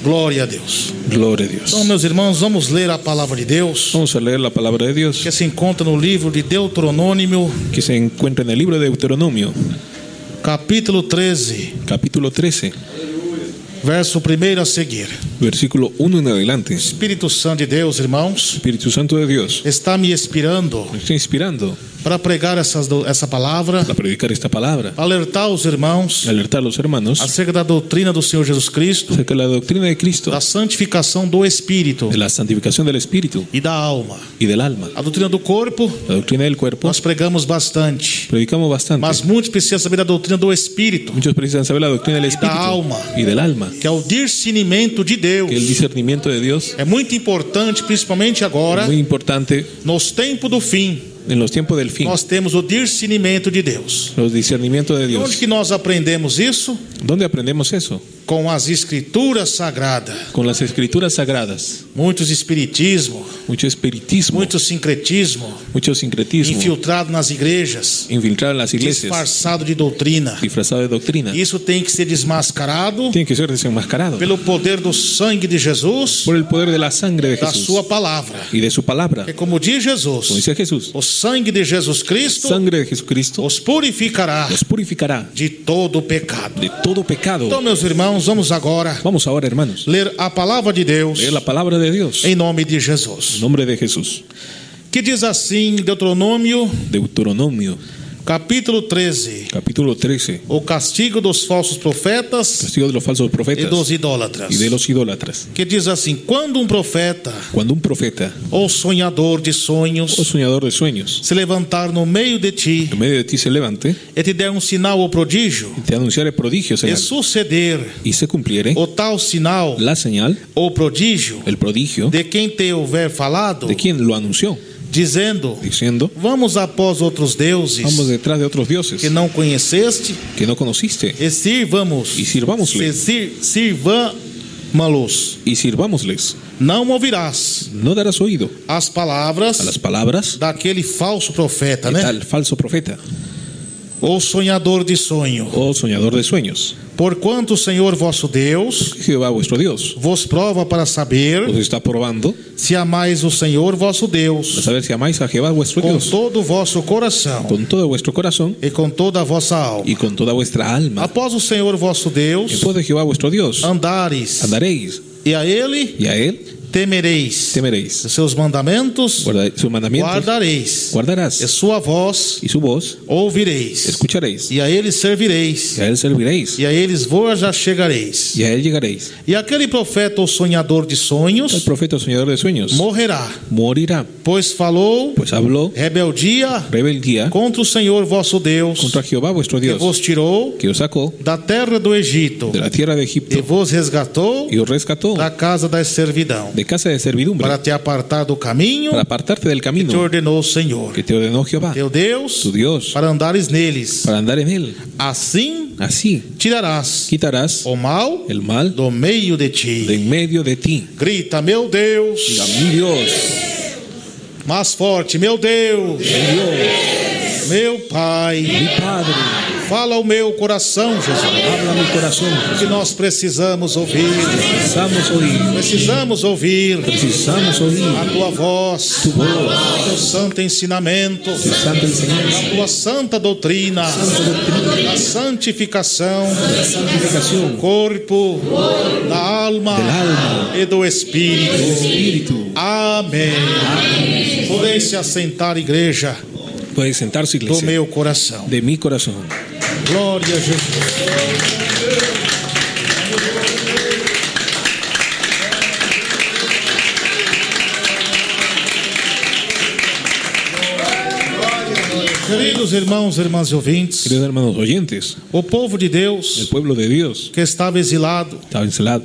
Glória a Deus. Gloria a Dios. Então, meus irmãos, vamos ler a palavra de Deus, Vamos a leer la palabra de Dios que se encontra no livro de Deuteronômio, que se encuentra en el libro de Deuteronomio, capítulo 13, capítulo 13, verso 1 a seguir. versículo 1 en adelante. Espírito Santo de Deus, irmãos, Espíritu Santo de Dios está me inspirando me está inspirando para pregar essa palavra, a predicar esta palabra, alertar os irmãos alertar a los hermanos acerca da doutrina do Senhor Jesus Cristo, acerca de la doctrina de Cristo, da santificação do Espírito de la santificación del Espíritu e da alma. y del alma. A doutrina do corpo, La doctrina del cuerpo, nós pregamos bastante, predicamos bastante. mas muitos precisam saber da doutrina do Espírito, Muchos precisan saber la doctrina del Espíritu alma. y del alma, que é o discernimento de Deus. que el discernimiento de Dios É muito importante, principalmente es agora, muy importante nos tempos do fim. en los tiempos del fin. Nós temos o discernimento de Deus. Los discernimientos de E onde Dios. que nós aprendemos isso? ¿Dónde aprendemos eso? Com as escrituras sagradas. Con las escrituras sagradas. Muitos espiritismo, Mucho espiritismo, muito sincretismo, mucho sincretismo, infiltrado nas igrejas, infiltrado en las iglesias, disfarçado de doutrina. disfrazado de doctrina. Isso tem que ser desmascarado Tiene que ser desenmascarado pelo poder do sangue de Jesus, por el poder de la sangre de da Jesús sua palavra. y de su palabra. É como diz Como Jesus, dice Jesús, o sangue de Jesus Cristo sangre de Jesucristo os purificará los purificará de todo pecado. de todo pecado. Então, meus irmãos, vamos agora Vamos ahora, hermanos, ler a palavra de Deus leer la palabra de Dios em nome de en Jesus. nombre de Jesús. Que diz assim, Deuteronômio, Deuteronomio, capítulo 13: capítulo 13. o castigo dos falsos profetas Castigo de los falsos e profetas dos idólatras. y de los idólatras. Que diz assim: quando um profeta Cuando un profeta ou sonhador de sonhos o soñador de sueños se levantar no meio de ti en medio de ti se levante e te der um sinal ou prodígio, y te anunciare prodigio, e señal, suceder y se cumpliere o tal sinal la señal, ou prodígio el prodigio de quem te houver falado, de quien lo anunció, dizendo: diciendo: vamos após outros deuses vamos detrás de otros dioses que não conheceste que no conociste e sirvamos, y sirvámosle sirvamos-los. y sirvámosles. Não ouvirás No darás oído as palavras a las palabras daquele falso profeta, de né? tal falso profeta Ou sonhador de sonho. o soñador de sueños. Porquanto o Senhor vosso Deus Jehová vuestro Dios vos prova para saber os está probando se amais o Senhor vosso para Deus saber si amáis a Jehová vuestro com Dios todo o vosso coração con todo vuestro corazón e com toda a vossa alma. y con toda vuestra alma. Após o Senhor vosso Deus En pos de Jehová vuestro Dios andares andaréis e a Ele y a él temereis. temeréis. Os seus mandamentos Sus mandamientos guardareis. E guardarás sua voz y su voz ouvireis. escucharéis E a Ele servireis. y a él serviréis E a eles vos achegareis. y a él llegaréis. E aquele profeta ou sonhador de El sonhos profeta soñador de sueños morrerá, morirá, pois falou pues habló rebeldia rebeldía contra o Senhor vosso Deus, contra Jehová vuestro que Dios, vos tirou que os sacó da terra do Egito de la tierra de e Egipto vos resgatou y os rescató da casa da servidão, de casa de servidumbre para te apartar do caminho para apartarte del que te camino ordenou o Senhor, que te ordenó Jehová, teu Deus, tu Dios, para andares neles. para andar en él. Assim Así tirarás quitarás o mal el mal do meio de ti. de en medio de ti. Grita, meu Deus. Diga, mi Dios, Mais forte, meu Deus. mi Dios, Meu Pai. mi Padre, Fala ao meu coração, Jesus, habla a mi corazón. que nós precisamos ouvir. Precisamos oír, Precisamos ouvir precisamos oír a tua voz, tu voz, o teu santo ensinamento, tu santa enseñanza, a tua santa doutrina, a santificação la santificación do corpo, da alma del alma, e do espírito. del espíritu. Amém. Podem se assentar, igreja, Puedes sentarse, do iglesia, meu coração. de mi corazón. Glória a Jesus. Queridos irmãos e irmãs e ouvintes, Queridos hermanos oyentes, o povo de el Deus pueblo de Dios que estava exilado estaba encelado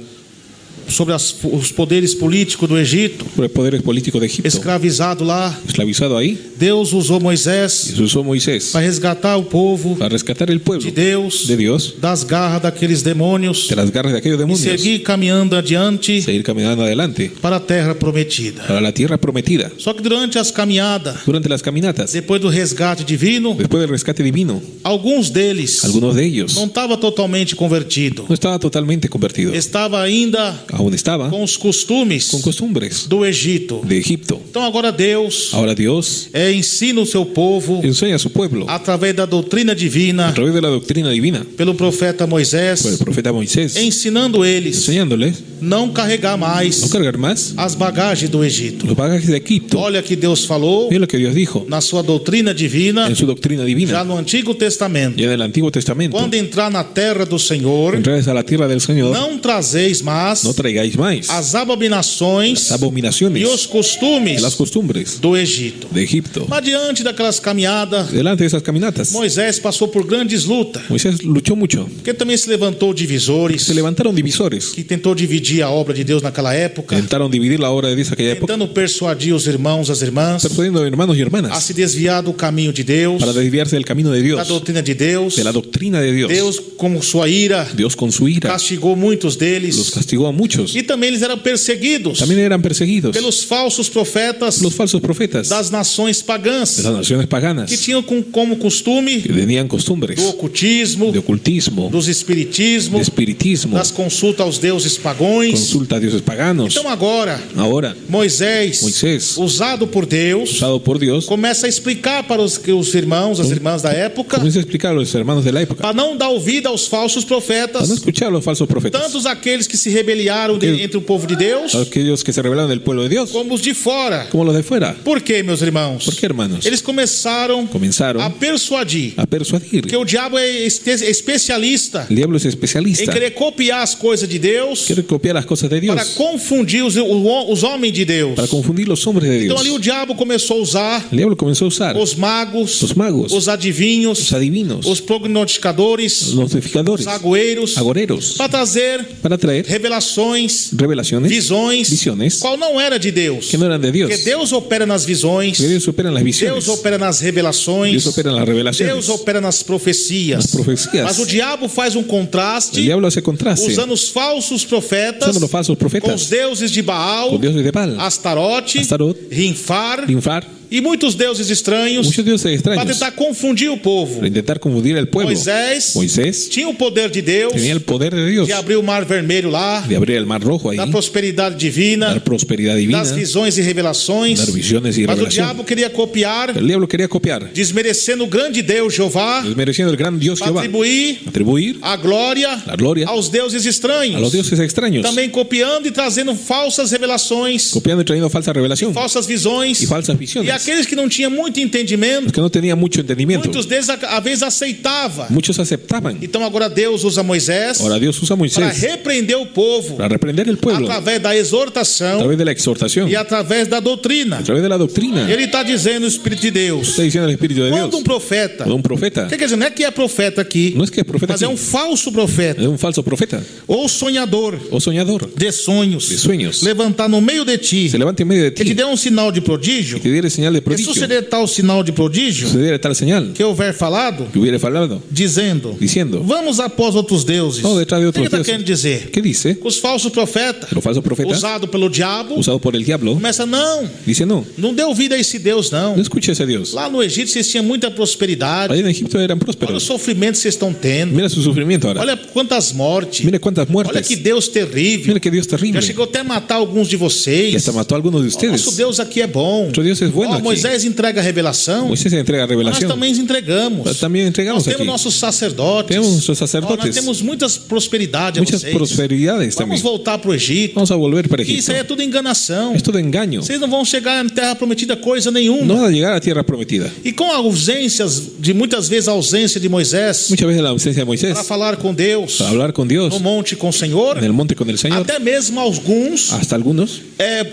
sobre os poderes políticos do Egito, por el poder político de Egipto, escravizado lá, esclavizado ahí. Deus usou Moisés Y usó Moisés para resgatar o povo para rescatar el pueblo de Deus de Dios das garras daqueles demônios de las garras de aquellos e demonios, seguir caminhando adiante seguir caminando adelante para a terra prometida. para la tierra prometida. Só que durante as caminhadas, Durante las caminatas, depois do resgate divino, después del rescate divino, alguns deles algunos de ellos não estavam totalmente convertidos, no estaban totalmente convertidos. estava ainda aún estaba com os costumes con costumbres do Egito. de Egipto. Então agora Deus Ahora Dios ensina o seu povo enseña a su pueblo através da doutrina a divina través de la doctrina divina pelo profeta por el Moisés, profeta Moisés, ensinando eles enseñándoles não carregar no mais cargar más as bagagens do Egito. los bagajes de Egipto. Olha que Deus falou Es lo que Dios dijo na sua doutrina divina en su doctrina já divina, no Antigo Testamento. ya en el Antiguo Testamento. Quando entrar na terra do Senhor, Entrares a la tierra del Señor, não trazeis mais no traigáis más as abominações las abominaciones e os de las costumes costumbres do Egito. de Egipto. Mas diante daquelas caminhadas, Delante de esas caminatas, Moisés passou por grandes lutas, Moisés luchó mucho. porque também se levantou divisores, Se levantaron divisores, que tentou dividir a obra de Deus naquela época, intentaron dividir la obra de Dios en aquella época, tentando persuadir os irmãos, as irmãs, persuadiendo hermanos y a hermanas se desviar do caminho de Deus, para desviarse del camino de da Dios, doutrina de Deus. de la doctrina de Dios. Deus, com sua ira, Dios con su ira castigou muitos los deles, castigó a muchos. e também eles eram perseguidos También eran perseguidos pelos falsos profetas los falsos profetas das nações pagãs, de las naciones paganas que tinham como costume que tenían costumbres do ocultismo, de ocultismo, dos espiritismo, de espiritismo, das consultas aos deuses pagões. consulta a dioses paganos. Então agora, Ahora, Moisés, Moisés, usado por Deus, usado por Dios, começa a explicar para os irmãos, as irmãs da época, comienza a explicar a los hermanos de la época para não dar ouvido aos falsos para no profetas, escuchar a los falsos profetas, tantos aqueles que se rebeliaram entre o povo de Deus, aquellos que se rebelaron del pueblo de Dios, como os de fora. como los de fuera. Por quê, meus irmãos? ¿Por qué, hermanos? Eles começaram Comenzaron a persuadir a persuadir. que o diabo é especialista El diablo es em especialista, querer copiar as coisas de Deus quiere copiar las cosas de Dios para confundir os homens de Deus. para confundir los hombres de Então Dios. ali o diabo começou a usar El diablo comenzó a usar os magos, os adivinhos, los adivinos, os prognosticadores, los notificadores, os agoeiros, agoreros, para trazer para traer revelações, revelaciones, visões, visiones qual não era de Deus. que no eran de Dios. Porque Deus opera nas visões, Que Dios opera en las visiones, Deus opera nas revelações, Dios opera en las revelaciones, Deus opera nas profecias. las profecías. Mas o diabo faz um El contraste diablo hace contraste usando os falsos profetas usando los falsos com os profetas, deuses de Baal, con dioses de Baal, Astarote, Astarot, Rinfar Linfar, e muitos deuses estranhos muchos dioses para extraños, tentar confundir o povo. para intentar confundir al pueblo. Moisés Tinha o poder de Deus tenía el poder de Dios de abrir o mar vermelho lá, de abrir el mar rojo ahí, da prosperidade divina, dar prosperidad divina, das visões e revelações. dar visiones y Mas o revelación. diabo queria copiar, El diablo quería copiar, desmerecendo o grande Deus Jeová, desmereciendo el gran Dios para Jehová, atribuir a glória la gloria aos deuses a estranhos. los dioses extraños, Também copiando e trazendo falsas revelações, copiando y trayendo falsa revelación falsas visões. y falsas E visiones. aqueles que não tinham muito entendimento, Los que no tenían mucho entendimiento, muitos deles às vezes aceitavam. muchos aceptaban. Então agora Deus usa Moisés Ahora Dios usa a para Moisés repreender o povo para reprender el pueblo a através da exortação través de la exhortación, e através da doutrina. a través de la doctrina. Ele está dizendo o Espírito de Deus. Está diciendo el Espíritu de Dios. Quando um profeta, Cuando un profeta, o que quer dizer? Não é que é profeta aqui, no es que es profeta, mas é aquí, um falso profeta es un falso profeta ou sonhador o soñador de sonhos, de sueños. levantar no meio de ti, Se levanta en medio de que te ti dê um sinal de prodígio, y te diere señal de e prodigio, suceder tal sinal de prodígio sucediera tal señal que houver falado, que hubiera falado, dizendo, diciendo, vamos após outros deuses. vamos detrás de O que otros está dioses. querendo dizer? ¿Qué dice? Que os falsos profetas, Los falsos profetas, usado pelo diabo, usados por el diablo, começa, não, dice não dê ouvido a esse Deus, não. escuche a ese Dios. Lá no Egito vocês tinham muita prosperidade. Allá en Egipto eran Olha o prósperos. sofrimento que vocês estão tendo. Mira su sufrimiento ahora. Olha quantas mortes. Mira cuántas Olha muertes. que Deus terrível. Mira que Dios terrible. Já chegou até a matar alguns de Y vocês. hasta mató a algunos de Nosso ustedes. Deus aqui é bom. Nuestro Dios es bueno Ó, aquí. Moisés entrega a revelação. Moisés entrega Nós revelación. também entregamos. Pero también Nós entregamos temos aquí. nossos sacerdotes. Temos nuestros Ó, nós sacerdotes. temos muitas prosperidades a Muchas vocês. prosperidades Vamos también. voltar para o Egito. Vamos a volver para Isso Egipto. aí é tudo enganação. Es todo engaño. Vocês não vão chegar na terra prometida coisa nenhuma. No van a llegar a tierra prometida. E com ausências, de muitas vezes a ausência de Moisés, Muchas veces la ausencia de Moisés para falar com Deus, para hablar con Dios no monte com o Senhor, en el monte con el Señor. até mesmo alguns Hasta algunos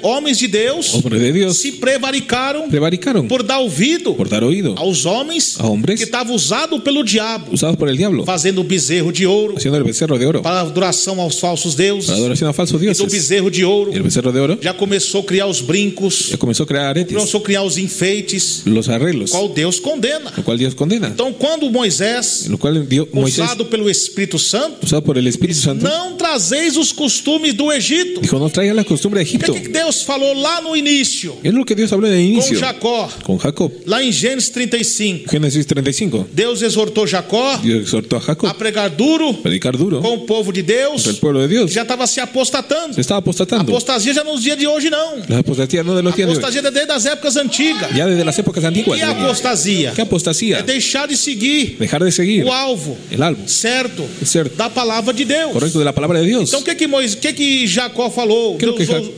homens de Deus hombres de Dios se prevaricaram prevaricaron por dar ouvido por dar oído aos homens a hombres que estavam usados pelo diabo, usados por el diablo, fazendo o bezerro de ouro haciendo el becerro de oro para adoração aos falsos deuses. para adoración a falsos E do dioses. bezerro de ouro Y el becerro de oro já começou a criar os brincos, ya comenzó a crear aretes, começou a criar os enfeites, los arreglos, qual Deus condena. lo cual Dios condena. Então, quando Moisés, En lo cual Moisés, usado pelo Espírito Santo, usado por el Espíritu Santo, não trazeis os costumes do Egito. dijo: no traigan la costumbre de O Egipto. que Deus falou lá no início Es lo que Dios habló en el com inicio Jacó. con Jacob. Lá em Gênesis 35, Génesis 35. Deus exortou Jacó Dios exhortó a Jacob a pregar duro predicar duro com o povo de Deus, contra el pueblo de Dios. que já estava se apostatando. Se estaba apostatando. Apostasia já nos dias de hoje, não. La apostasía no de los días de hoy, Apostasia é desde as épocas antigas. ya desde las épocas antiguas. E a apostasia? ¿Qué apostasía? É deixar de seguir Dejar de seguir o alvo el albo, certo certo, da palavra de Deus. correcto, de la palabra de Dios. Então o que Jacó falou? Que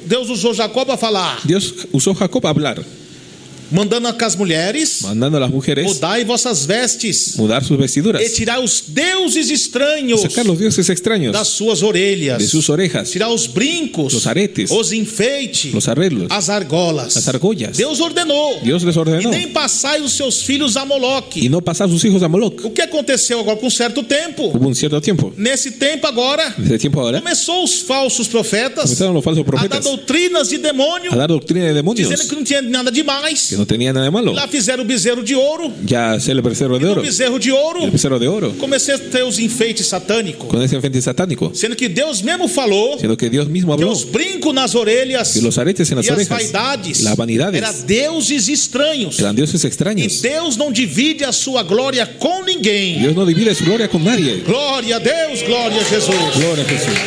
Deus usou Jacó para falar, Dios usó a Jacob a hablar, mandando com as mulheres, mandando a las mujeres mudai vossas vestes mudar sus vestiduras, e tirar os deuses estranhos sacar los dioses extraños das suas orelhas, de sus orejas, tirar os brincos, los aretes, os enfeites, los arreglos, as argolas. las argollas. Deus ordenou. Dios les E ordenó. nem passai os seus filhos a Moloque. Y no pasar sus hijos a Moloch. O que aconteceu agora com um certo tempo? Hubo un cierto tiempo. Nesse tempo agora, Desde tiempo ahora, começou os falsos profetas comenzaron los falsos a dar profetas doutrinas de demônio, a dar doctrina de demonios, dizendo que não tinha nada demais. que no tenía nada de malo. Lá fizeram o bezerro de ouro. Ya se el becerro de E no oro, bezerro de ouro, el becerro de oro, comecei a ter os enfeites satânicos. con ese enfrente satánico, Sendo que Deus mesmo falou siendo que Dios mismo que habló os brincos nas orelhas que los aretes en las e as orejas, vaidades las vanidades, eram deuses estranhos. eran dioses E extraños. Deus não divide a sua glória com ninguém. Dios no divide su gloria con nadie. Glória a Deus, glória a Jesus. Gloria a Jesús.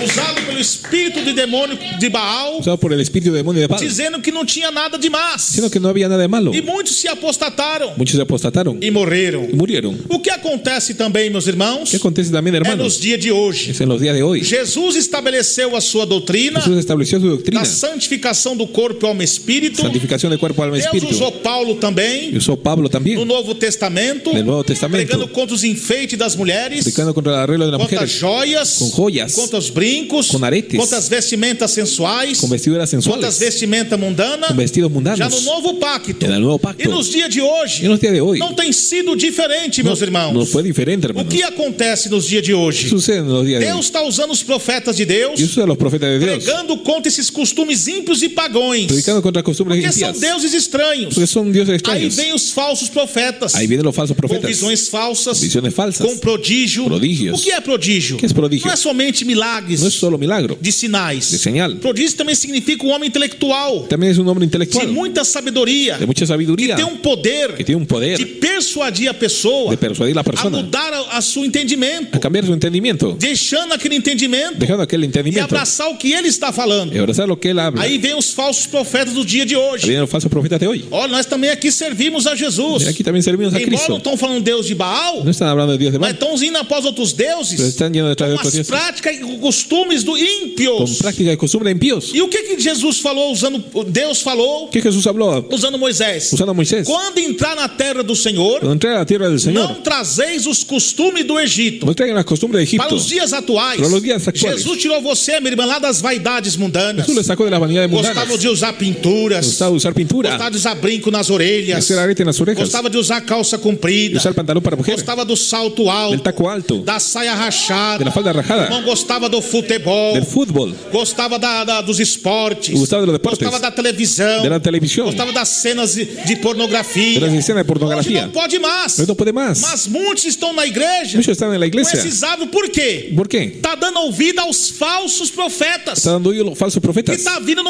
Usado pelo espírito de demônio de Baal, Usado por el espíritu de demonio de Baal, dizendo que não tinha nada de más. sino que no había nada de malo. E muitos se apostataram Muchos se apostataron e morreram. y murieron. O que acontece também, meus irmãos, ¿Qué acontece también, é nos hermanos? dias de hoje. Es en los días de hoy. Jesus estabeleceu a sua doutrina Jesús estableció su doctrina, da santificação do corpo, alma e espírito. santificación de cuerpo, alma y Deus espíritu. usou Paulo também Y usó Pablo no también, Novo Testamento, en el Nuevo Testamento, pregando contra os enfeites das mulheres, predicando contra el arreglo de las contra as mujeres, joias, com joias, contra os brincos, com aretes, contra as vestimentas sensuais, con vestiduras contra as sensuales, vestimentas mundanas, con vestidos já no mundanos, novo pacto. en el nuevo E pacto. nos dias de Y hoje, en los días de hoy, não tem sido diferente, no, meus irmãos. no fue diferente, O hermanos. que acontece nos dias de ¿Qué hoje? sucede en los días de hoy? Deus está usando os profetas de Deus, Dios usa a los profetas de Dios, pregando contra esses costumes ímpios e pagões, predicando contra costumbres porque são impías, deuses estranhos. porque son dioses Aí extraños. vem os falsos profetas, Ahí vienen los falsos com profetas, visões falsas, visiones falsas. com prodígio. Prodígios. O que é prodígio? ¿Qué es prodigio? Não é somente milagres No es solo milagro, de sinais. de señal. Prodígio também significa um homem intelectual, También es un hombre de intelectual, muita sabedoria, de mucha sabiduría, tem um poder que tiene un poder de persuadir a pessoa de persuadir a la a persona mudar a seu entendimento, a cambiar su entendimiento, deixando aquele entendimento dejando aquel e entendimiento abraçar o que ele está falando. y abrazar lo que él habla. Aí vem os falsos profetas do dia de Ahí hoje. vienen los falsos profetas de hoy. Olha, nós também aqui servimos a Jesus. Y aquí también servimos a Embora não Cristo. estão falando Deus de Baal, No están hablando de Dios de mas Baal, estão indo após outros deuses, pero están yendo detrás de com otros as dioses, práticas e costumes do con ímpios. práctica y costumbre impíos. E o que Jesus falou usando, Deus falou ¿Qué Jesús habló? usando Moisés? Usando a Moisés. Quando entrar na terra do Senhor, Cuando entré a la tierra del Señor, não trazeis os costumes do Egito no traigan las costumbres de para Egipto. os dias atuais. Para os dias actuais. Jesus tirou você, minha irmã, lá das vaidades mundanas. Jesús le sacó de las vanidades mundanas. Gostava de usar pinturas, Gustaba de usar pintura, gostava de usar brinco nas orelhas, hacer arete en las orejas, gostava de usar calça y comprida, usar pantalón para mujer, gostava do salto del alto, taco alto, da saia rachada, de la falda rajada, não gostava do futebol, del fútbol, gostava dos esportes, gustaba de los deportes, gostava da televisão, de la televisión, gostava das cenas de pornografia. de las escenas de Hoje pornografía. não pode mais. Hoy no puede más. Mas muitos estão na igreja Muchos están en la com iglesia. esses hábitos. Por quê? ¿Por qué? Está dando ouvido aos falsos profetas Está dando oído a los falsos que profetas está vindo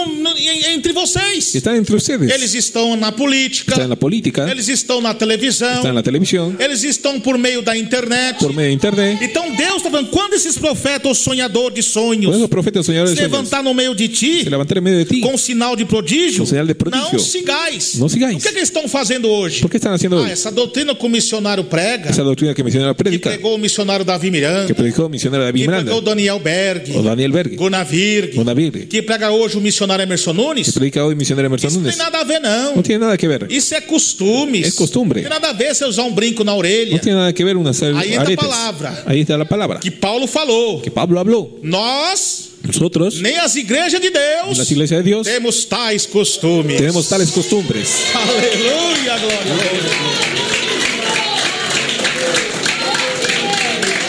entre vocês. que están entre ustedes. Eles estão na política, Están en la política, eles estão na televisão, están en la televisión, eles estão por meio da internet. por medio de internet. Então Deus está falando, quando esses profetas, o sonhador de Cuando sonhos, esos profetas soñadores se de sueños levantar no meio de ti, se levantar en medio de ti, com sinal de prodígio, Com sinal de prodígio, não sigais. não sigais. O que eles estão fazendo hoje? ¿por qué están haciendo hoy? Essa doutrina que o missionário prega, Esa doctrina que el misionero que predica, pregou o missionário Davi Miranda, que predicó el misionero David que Miranda, pregou Daniel Berg, o Daniel Berg, Gonavir, Gonavir, que prega hoje o missionário Emerson Nunes. que predica hoy el misionero Emerson Isso não Núñez. tem nada a ver, não. No tiene nada que ver. Isso é costumes. É costumbre. Não tem nada a ver você usar um brinco na orelha. No tiene nada que ver unas Ahí está aretes. la palabra. Ahí está la palabra. Que Paulo falou. Que Pablo habló. Nós, Nosotros, nem as igrejas de en Deus, las iglesias de Dios, temos tais costumes. tenemos tales costumbres. Aleluia, glória a Deus.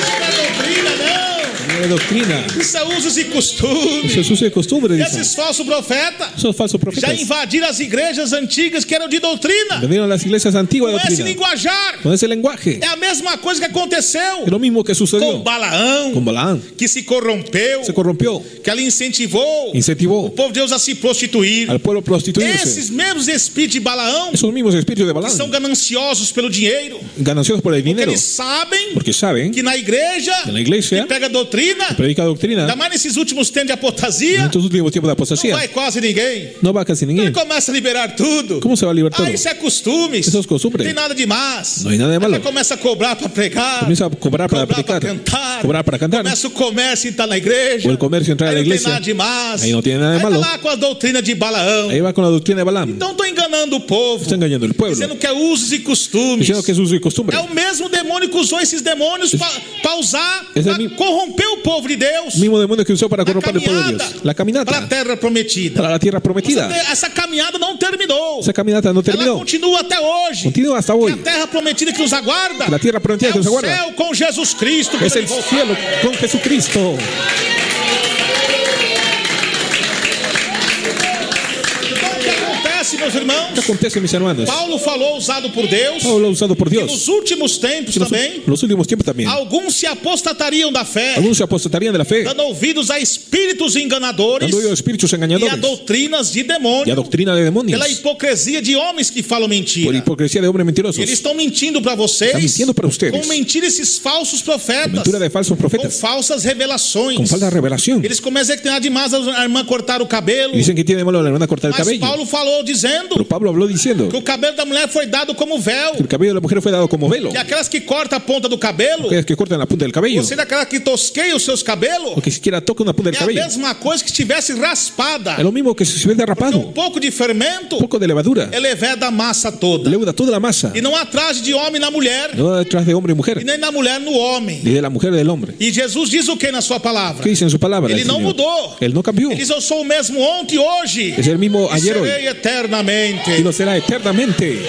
Não é doutrina, não. es doctrina. Isso é usos e costumes. Eso es uso de costumbre, E dicen. esses falsos profetas Esos falsos já profetas invadiram as igrejas antigas que eram de doutrina. vendieron las iglesias antiguas de Com esse doctrina. linguajar. Con ese lenguaje. É a mesma coisa que aconteceu Es lo mismo que com sucedió Balaão, con Balaam. que se corrompeu, Se corrompió, que ele incentivou o incentivó povo de Deus a se prostituir. al pueblo a prostituirse. Esses mesmos espíritos de Balaão Esos mismos espíritus de que são Balaam, gananciosos pelo dinheiro, gananciosos por el porque dinero, eles sabem porque saben que na igreja que na iglesia que pega doutrina, predica doctrina. ainda mais nesses últimos tempos de apostasia, En estos últimos tiempos de não apostasía vai quase ninguém. no va casi Ele ninguém. começa a liberar tudo. ¿Cómo se va a liberar todo? Isso é costumes. Eso es Não costumbre. tem nada de más. No hay nada de malo. Aí começa a cobrar para pregar. Comienza a cobrar para Cobrar para predicar, cantar. cobrar para cantar. Começa o comércio entrar na igreja. O el comercio entrar Aí a la não tem iglesia. nada de más. Ahí no tiene nada de Aí malo. tá lá com a doutrina de Balaão. Ahí va con la doctrina de Balaam. Então estou enganando o povo. Está engañando al pueblo, Dizendo que é usos e costumes. diciendo que es uso y costumbre. É o mesmo demônio que usou esses demônios para usar, Esse é para mi- corromper o povo de Deus. El mismo demonio que usó para Na corromper el pueblo de caminhada Dios. La para a caminata terra prometida. para la tierra prometida. Essa caminhada não terminou. Esa caminata no Ela terminó. continua até hoje. Continúa hasta E hoy. a terra prometida que nos aguarda La tierra prometida é que nos o aguarda. céu com Jesus Cristo. Es quando el ele voltar. cielo con Jesucristo. Então o que acontece, meus irmãos? ¿Qué acontece, mis hermanos? Paulo falou, usado por Deus, Pablo usado por que Dios. nos últimos tempos En los, também, los últimos tiempos también. alguns se apostatariam da fé, Algunos se apostatarían de la fe, dando ouvidos a espíritos enganadores dando oído a espíritus e a engañadores doutrinas de y a demônio, doctrina de demonios, pela hipocrisia de homens que falam por mentira. hipocresía de hombres mentirosos. Eles estão mentindo para vocês, Están mintiendo para ustedes. com mentira esses falsos profetas, Mentira de falsos com profetas, falsas revelações. con falta de revelación. Eles começam a ter demais a irmã cortar o cabelo, Y dicen que tiene de malo la hermana cortar el mas cabello. Paulo falou dizendo Pero Pablo habló diciendo que o cabelo da mulher foi dado como véu, que el cabello de la mujer fue dado como velo. que aquelas que cortam a ponta do cabelo, Aquellas que cortan la punta del cabello, você daquela que tosqueia os seus cabelos, o que siquiera toca una punta del é a cabello, mesma coisa que estivesse raspada. es lo mismo que si se hubiera derrapado. Um pouco de fermento, Un poco de levadura ele veda a massa toda. leuda toda la masa, E não há traje de homem na mulher, no detrás de hombre y e mujer, nem na mulher no homem. ni de la mujer del hombre. E Jesus diz o que na sua palavra? ¿Qué dice en su palabra? Ele el não Señor? mudou. Él no cambió. Ele diz: eu sou o mesmo ontem e hoje, Es el mismo e ayer, hoy, serei eternamente. y lo será eternamente.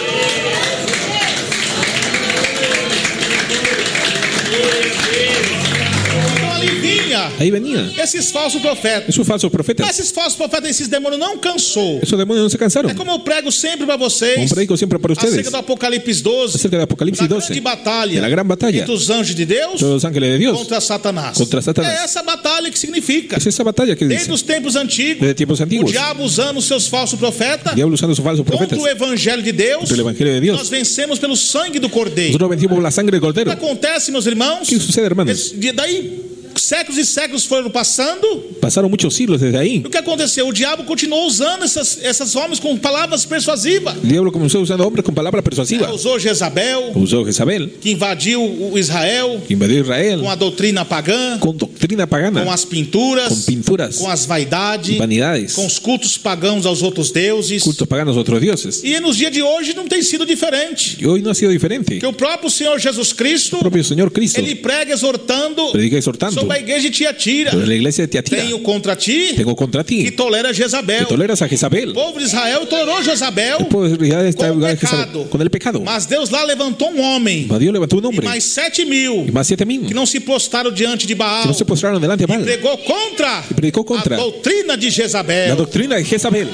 Então ali vinha Ahí venía. esses falsos profetas. Esos falsos Mas profetas, esses falsos profetas, esses demônios não cansou. esos demonios no se É cansaron. como eu prego sempre para vocês, Como predico siempre para ustedes, acerca do Apocalipse 12, acerca de Apocalipsis da 12, grande batalha de la gran batalla entre os anjos de Deus de los ángeles de Dios contra Satanás. contra Satanás. É essa batalha que significa. Es esa batalla que Desde dice, os tempos antigos, desde tiempos o antiguos, diabo usando os seus falsos profetas el diablo usando sus falsos contra profetas o evangelho de Deus, contra el evangelio de nós Dios. vencemos pelo sangue do Cordeiro. Nosotros vencimos por la sangre del O que Cordero. acontece, meus irmãos? ¿Qué sucede, hermanos? Daí séculos e séculos foram passando. Pasaron muchos siglos desde ahí. O que aconteceu? O diabo continuou usando esses homens com palavras persuasivas. El diablo comenzó usando hombres con palabras persuasivas. Usou Jezabel, Usó Jezabel, que invadiu o Israel que invadió Israel com a doutrina pagã, con doctrina com pagana, as pinturas, con pinturas, com as vaidades, vanidades, com os cultos pagãos aos outros deuses. cultos paganos a otros dioses. E nos dias de hoje não tem sido diferente. Y hoy no ha sido diferente. Que o próprio Senhor Jesus Cristo, El propio Señor Cristo ele prega exortando predica exhortando sobre a igreja de Tiatira. sobre la iglesia de Tiatira. Tenho contra ti Tengo contra que ti tolera que Jezabel. toleras a O Jezabel. povo de Israel tolerou Jezabel El pueblo de Israel está com en o lugar de pecado. Jezabel, con el pecado. Mas Deus lá levantou um homem Mas Dios levantó un e hombre mais 7.000 y más 7,000 que não se prostraram diante de que Baal. no se postraron delante de Baal. Pregou contra Y predicó contra a doutrina de la Jezabel. doctrina de Jezabel.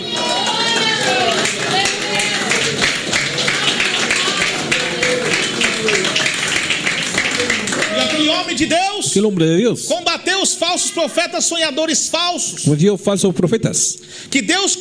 E aquele homem de Deus Que el hombre de Dios combateu os falsos profetas sonhadores falsos. dio falsos profetas. Que Deus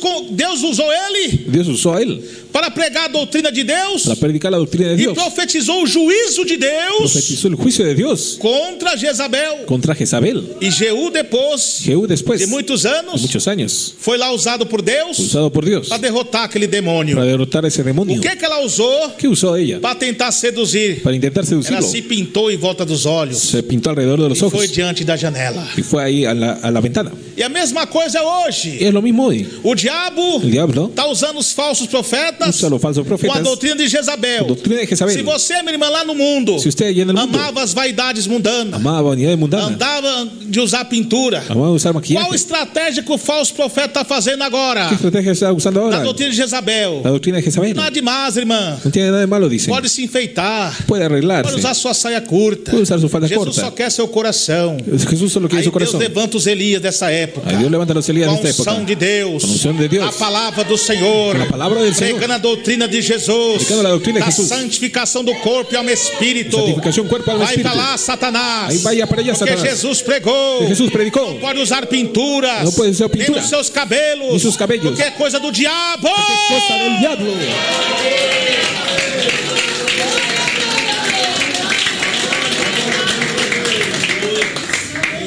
usou ele Dios usó a él para pregar a doutrina de Deus para predicar la doctrina de e Dios. profetizou o juízo de Deus Profetizó el juicio de Dios contra Jezabel. contra Jezabel. E Jeú depois Jehú después de de muitos anos muchos años foi lá usado por Deus usado por Dios para derrotar aquele demônio. para derrotar a ese demonio. O que ela usou ¿Qué usó ella? para tentar seduzir? Para intentar Ela seducirlo. se pintou em volta dos olhos Se pintó alrededor de e los foi ojos diante da janela. y fue ahí a la ventana. E a mesma coisa é Y hoje. es lo mismo hoy. O diabo El diablo está usando os falsos profetas usa los falsos com a profetas, doutrina de Jezabel. doctrina de Jezabel. Se você, minha irmã, lá no mundo, Si usted allá en el mundo amava as vaidades mundanas, amaba vanidad mundana, andava de usar pintura, amaba usar qual maquillaje, estratégia que o falso profeta está fazendo agora? ¿qué estrategia está usando Na ahora? doutrina de Jezabel. La doctrina de Jezabel. Nada demais, irmã. No tiene nada de malo, dicen. Pode se enfeitar, Puede pode arreglarse, usar sua saia curta. puede usar su falda Jesus só corta. quer seu coração. Jesús solo lo que hay en Aí su Deus corazón. levanta os Elias dessa época. Ahí Dios levanta a los Elías Com de a esta época. unção de Deus, Con la unción de Dios. a palavra do Senhor, La palabra del Señor. pregando a doutrina de Jesus, Predicando la doctrina de da Jesús. santificação do corpo e alma e espírito. Santificación cuerpo, alma, Vai espíritu. pra lá, Satanás. Ahí vaya para allá, Porque Satanás. Jesus pregou. Que Jesús predicó. Não pode usar pinturas. No puede usar pintura. Nem nos seus cabelos. Ni sus cabellos. Porque é coisa do diabo. Cosa del diablo.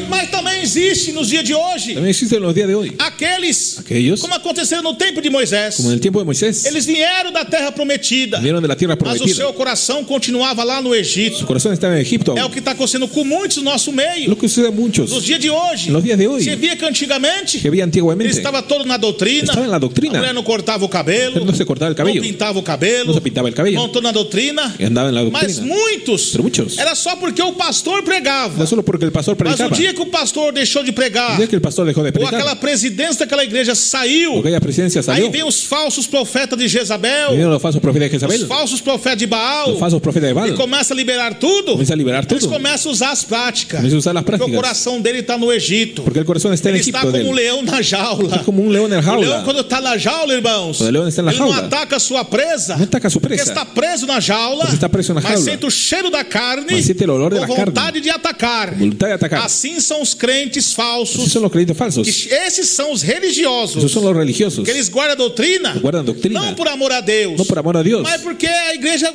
Mas também existe nos dias de hoje También existen en los días de hoy. Aquellos, como aconteceu no tempo de Moisés. como en el tiempo de Moisés, Eles vieram da terra prometida, vinieron de la tierra mas o prometida. seu coração continuava lá no Egito. Su corazón estaba en Egipto. É o que está acontecendo com muitos no nosso meio. Lo que sucede a muchos. Nos dias de hoje, En los días de hoy. você via que antigamente Que había ele antiguamente. estava todo na doutrina. Estaba en la doctrina. A mulher não cortava o cabelo, No se cortaba el cabello. não pintava o cabelo, No se pintaba el cabello. não estou na doutrina. Y andaba en la Mas doctrina. muitos, Pero muchos. era só porque o pastor pregava. No solo porque el pastor Mas o predicaba. dia que o pastor deixou de pregar, El día que el pastor dejó de ou aquela predicar, presidência daquela igreja saiu, o aquella presidencia aí salió, vem os falsos profetas de Jezabel, vinieron los falsos profetas de os Jezabel, falsos profetas de Baal, los falsos profetas de e Baal. começa a liberar tudo. Comienza a liberar Eles todo. começam a usar as práticas. Comienza a usar las Porque o prácticas. coração dele está no Egito. Porque el corazón está en Ele está Egipto de como um él. leão na jaula. Está como un león en la O leão, jaula. quando está na jaula, irmãos, Quando o leão está na ele não jaula, ataca a sua presa. no ataca a su Porque presa. está preso na jaula, Porque está preso na mas jaula. sente o cheiro da carne, Mas siente el olor de com la carne. vontade de atacar. Voluntad de atacar. Assim são os crentes falsos. Esos son los creyentes falsos. Que esses são os religiosos. Esos son los religiosos. Que eles guardam a doutrina. Guardan doctrina. Não por amor a Deus. No por amor a Dios. Mas porque a igreja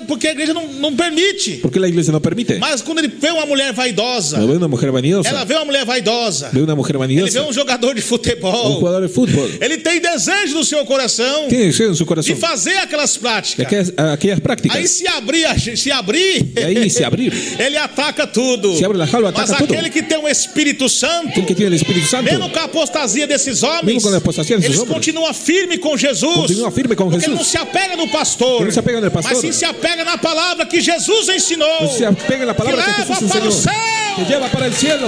não permite. Porque la iglesia no permite. Mas quando ele vê uma mulher vaidosa, Cuando ve una mujer vanidosa, ela vê uma mulher vaidosa, ve una mujer ele vê vanidosa, um jogador de un futebol, jugador de fútbol, ele tem desejo no seu coração tiene deseo en su de corazón fazer aquelas de práticas. aquellas Aí prácticas. se abrir, Y ahí se abrir. ele ataca tudo. Se abre la jaula, Mas ataca todo. aquele que tem o Espírito Santo, Aquel que tiene el Espíritu Santo, mesmo com a apostasia desses homens, Mesmo com a apostasia desses eles homens, continuam firme com Jesus. continua firme com Porque Jesus. não se apega no pastor, Que não se apega no pastor. mas sim se apega na palavra que Jesus ensinou. se apega en la palabra Que que leva Jesús para o enseñó, céu. que lleva para el cielo.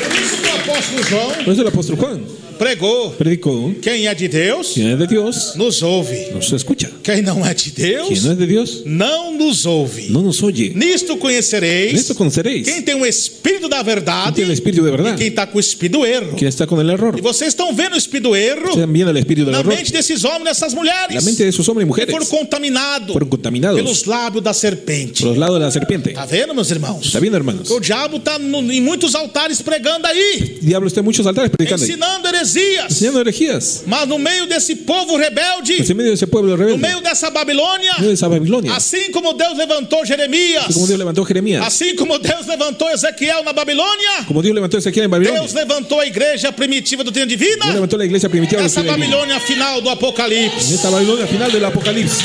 Por isso que o apóstolo João Por eso el apóstol Juan pregou: predicó: quem é de Deus quien es de Dios nos ouve, nos escucha, quem não é de Deus quien no es de Dios não nos ouve. no nos oye. Nisto En conhecereis esto conoceréis quem tem o Espírito da quien verdade tiene el Espíritu de e verdad, quem está com o Espírito do erro. quien está con el error. E vocês estão vendo o Espírito do erro Están viendo el Espíritu del na error. mente desses homens e dessas mulheres La mente de esos hombres y que foram mujeres contaminados fueron contaminados pelos lábios da serpente. por los lados de la serpiente. Tá vendo, meus irmãos? ¿Está viendo, hermanos? O diabo está em muitos altares pregando aí, El diablo está en muchos altares predicando ahí, ensinando heresias. enseñando herejías. Mas no meio desse povo rebelde, Pues en medio de ese pueblo no rebelde, meio dessa Babilônia, en medio de esa Babilonia, assim como Deus levantou Jeremias, así como Dios levantó a Jeremías, assim como Deus levantou Ezequiel na Babilônia, como Dios levantó a Ezequiel en Babilonia, Deus levantou a igreja primitiva do Treino Dios Divina levantó la iglesia primitiva de nessa Israel. Babilônia final do En Apocalipse. esta Babilonia final del Apocalipsis.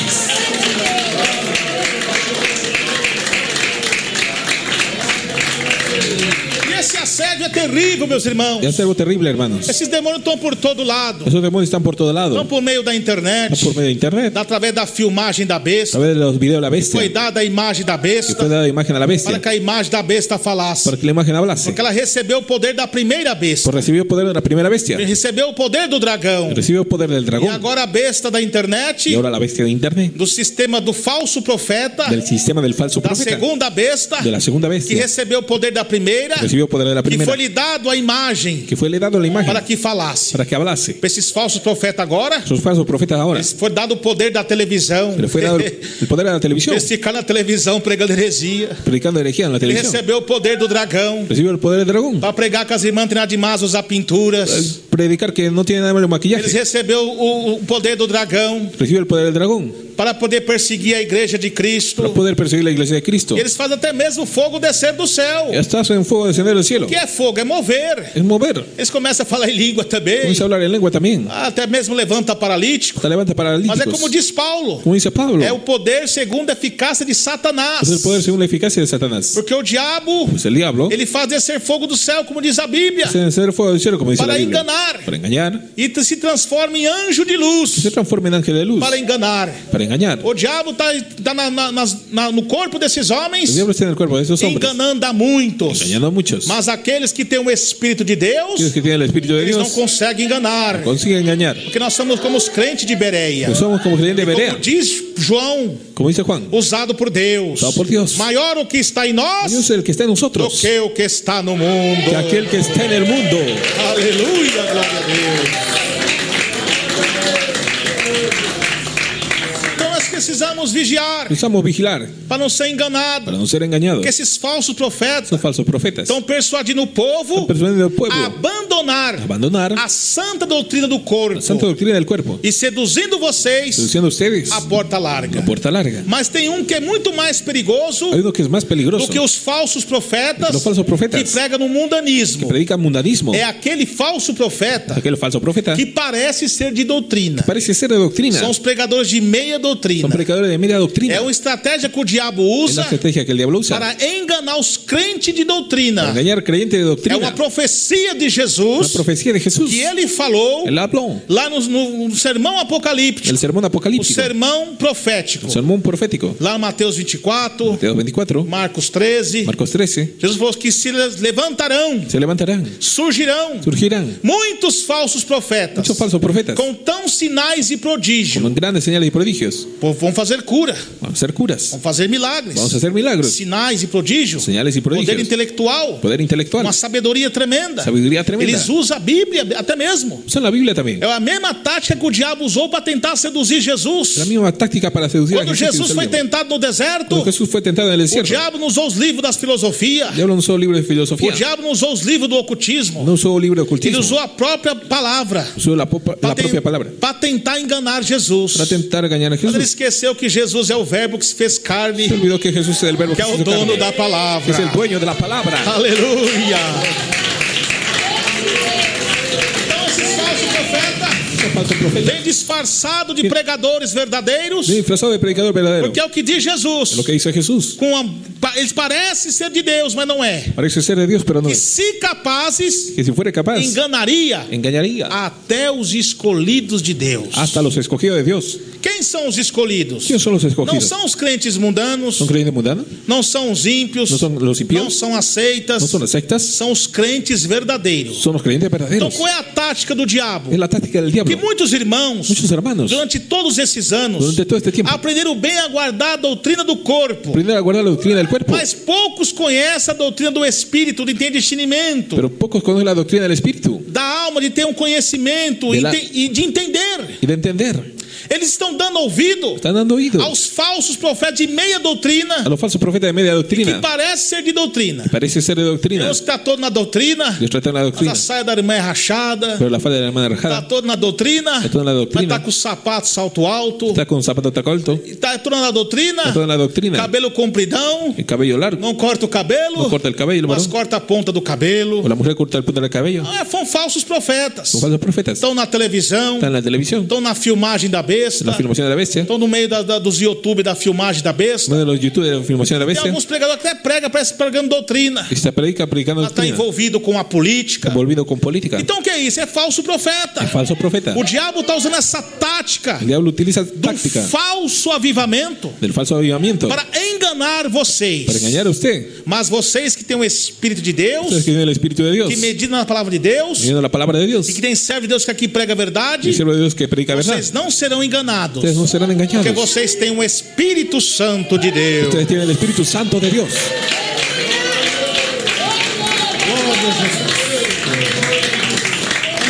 E esse assédio é terrível, meus irmãos. Es algo terrible, hermanos. Esses demônios estão por todo lado, Esos demonios están por todo lado. estão por meio da internet, Están por medio de internet, através da filmagem da a besta. través de los videos de la bestia. Foi dada a imagem da Que fue besta dada imagen a la para bestia que a imagem da besta falasse. para que la imagen hablase. Porque ela recebeu o poder da primeira besta, Pues recibió poder de la primera bestia, recebeu o poder do dragão. recibió el poder del E dragón agora a besta da internet, y ahora la bestia de internet, do sistema do falso profeta, del sistema del falso da profeta, segunda besta, de la segunda que bestia, recebeu o poder da primeira, recibió poder de la que primera, foi lhe dado a imagem que fue le dado la imagen para que falasse. para que hablase. Para esses falsos profetas agora, Sus falsos profetas ahora, eles foi dado o poder da televisão. le fue dado el poder a la televisión, Eles ficaram na televisão pregando heresia. predicando herejía en la Ele televisión. recebeu o poder do dragão Recibió el poder del dragón, para pregar que as irmãs têm demais usar pinturas. predicar que no tiene nada de Eles maquillaje. recebeu o poder do dragão Recibió el poder del dragón para poder perseguir a igreja de Cristo. para poder perseguir la iglesia de Cristo. E eles fazem até mesmo fogo descer do céu. Ya estás en fuego descender del cielo. O que é fogo? É mover. Es mover. Eles começam a falar em língua também. Comienza a hablar en lengua también. Até mesmo levanta paralítico. Hasta levanta Mas é paralíticos. como diz Paulo. Como dice Pablo, É o poder segundo a eficácia de Satanás. es el poder según la eficacia de Satanás. Porque o diabo, Pues el diablo ele faz descer fogo do céu, como diz a Bíblia, hace descender fuego del cielo, como dice para la Biblia, enganar. para engañar, E se transforma em anjo de se luz transforma en ángel de luz, para enganar. para para engañar. O diabo está no corpo desses El homens, diablo está en el cuerpo de esos hombres, enganando a muitos. engañando a muchos. Mas aqueles que têm o Espírito de Deus, Aquellos que tienen el Espíritu de eles não Dios conseguem enganar. consiguen engañar. Porque nós somos como os crentes de Bereia. Pues somos como creyentes de Como Berea, diz João, como dice Juan. usado por Deus. Usado por Dios. Maior o que está em nós Dios es el que está en do nosotros que o que está no mundo. que aquel que está en el mundo. Aleluia, glória a Deus. Então nós precisamos vigiar Precisamos vigilar para não ser enganado. para no ser engañados. Porque esses falsos profetas Son falsos profetas. estão persuadindo o povo Están persuadiendo al pueblo a abandonar a a santa doutrina do corpo la santa doctrina del cuerpo, e seduzindo vocês seduciendo a ustedes a porta larga. la puerta larga. Mas tem um que é muito mais perigoso Hay uno que es más peligroso do que os falsos profetas Los falsos profetas. que pregam no mundanismo. predica mundanismo. É aquele falso profeta Aquel falso profeta que parece ser de doutrina. parece ser de doctrina. São os pregadores de meia doutrina. Son predicadores de media doctrina. É uma estratégia que o diabo Es la usa estrategia que el diablo usa para enganar os crentes de para doutrina. engañar creyentes de É doctrina. uma profecia de Una Jesus profecía de Jesús. que ele falou Él habló lá no sermão apocalíptico, el sermón o apocalíptico, sermão profético. el sermón profético. Lá em Mateus 24, Mateo 24, Marcos 13, Marcos 13. Jesus falou que se levantarão, Se levantarán, surgirão surgirán muitos falsos profetas muchos falsos profetas com tão sinais e prodígios. con grandes señales y prodigios. Vão fazer cura, Vamos a ser curas, vão fazer milagres, vamos a hacer milagros, sinais e prodígios, señales y poder prodigios, intelectual, poder intelectual, uma sabedoria tremenda. sabiduría tremenda. Eles usam a Bíblia até mesmo. Usan la Biblia también. É a mesma tática que o diabo usou para tentar seduzir Jesus. La misma táctica para seducir a Quando Jesús. Jesus foi tentado no deserto, Cuando Jesús fue tentado en el o desierto, diabo não usou os livros das filosofias. el diablo no usó libro de O filosofía, diabo não usou os livros do ocultismo. no usó libro de Ele ocultismo, usou a própria palavra usó la propia palabra para tentar enganar Jesus. para tentar engañar a Mas ele Jesús. esqueceu que Jesus é o verbo que se fez carne, Se olvidó que Jesús es el verbo que é se o hizo dono carne, da que palavra. es el dueño de la palabra. Aleluia. Então esses falsos profetas Esos falsos profetas vêm disfarçado de pregadores verdadeiros, vienen disfrazados de predicador verdadero, porque é o que diz Jesus. lo que dice Jesús. Eles parecem ser de Deus, mas não é. Parece ser de Dios, pero no E es. se capazes, Que si fuera capaz, enganaria engañaría até os escolhidos de Deus. hasta los escogidos de Dios. Quem são os escolhidos? ¿Quiénes son los Não escogidos? são os crentes mundanos, ¿Son creyentes mundanos? não são os ímpios, ¿No son los não impíos? são as seitas, ¿No son las sectas? são os crentes verdadeiros. Son los creyentes Então verdaderos. qual é a tática do diabo? Es la táctica del Que diablo. muitos irmãos, Muchos hermanos, durante todos esses anos, durante todo este tiempo, aprenderam bem a guardar a doutrina do corpo, aprender a guardar la doctrina del cuerpo, mas poucos conhecem a doutrina do espírito, de ter discernimento, pero pocos conocen la doctrina del espíritu da alma, de ter um conhecimento e de entender. y de entender. Eles estão dando ouvido Están dando oído aos falsos profetas de meia doutrina, a los falsos profetas de media que doctrina. parece ser de doutrina. Parece ser de doctrina. Deus está todo na doutrina, Dios trata en la mas doctrina, a saia da irmã é rachada, pero la falda de la hermana está rajada todo na doutrina, está toda en la mas doctrina. está com o sapato salto alto, Está con zapato taco alto, está todo na doutrina, está toda en la doctrina. cabelo compridão, El cabello largo, não corta o cabelo, no corta el cabello, mas varón. corta a ponta do cabelo. O la mujer corta el punto del cabello. São falsos profetas. Son falsos profetas. Estão na televisão, Están en la televisión, estão na filmagem da en besta, la filmación de la bestia, estão no meio dos YouTube da filmagem da besta. uno de los youtubers de la filmación de la Tem bestia, alguns pregadores que até pregam, parece pregando doutrina. está predicando Está doctrina, envolvido com a política. envolvido con política. Então o que é isso? É falso profeta. Es falso profeta. O diabo está usando essa tática El diablo utiliza do táctica falso avivamento del falso avivamiento para enganar vocês. para engañar a usted. Mas vocês que têm o Espírito de Ustedes Deus, que tienen el Espíritu de Dios, que meditam na palavra de Deus viendo la palabra de Dios, e que tem servo de Deus que aqui prega a verdade, el siervo de Dios que predica verdad, vocês não serão enganados. ustedes no serán Porque engañados. vocês têm o Espírito Santo de Deus. Ustedes tienen el Espíritu Santo de Dios.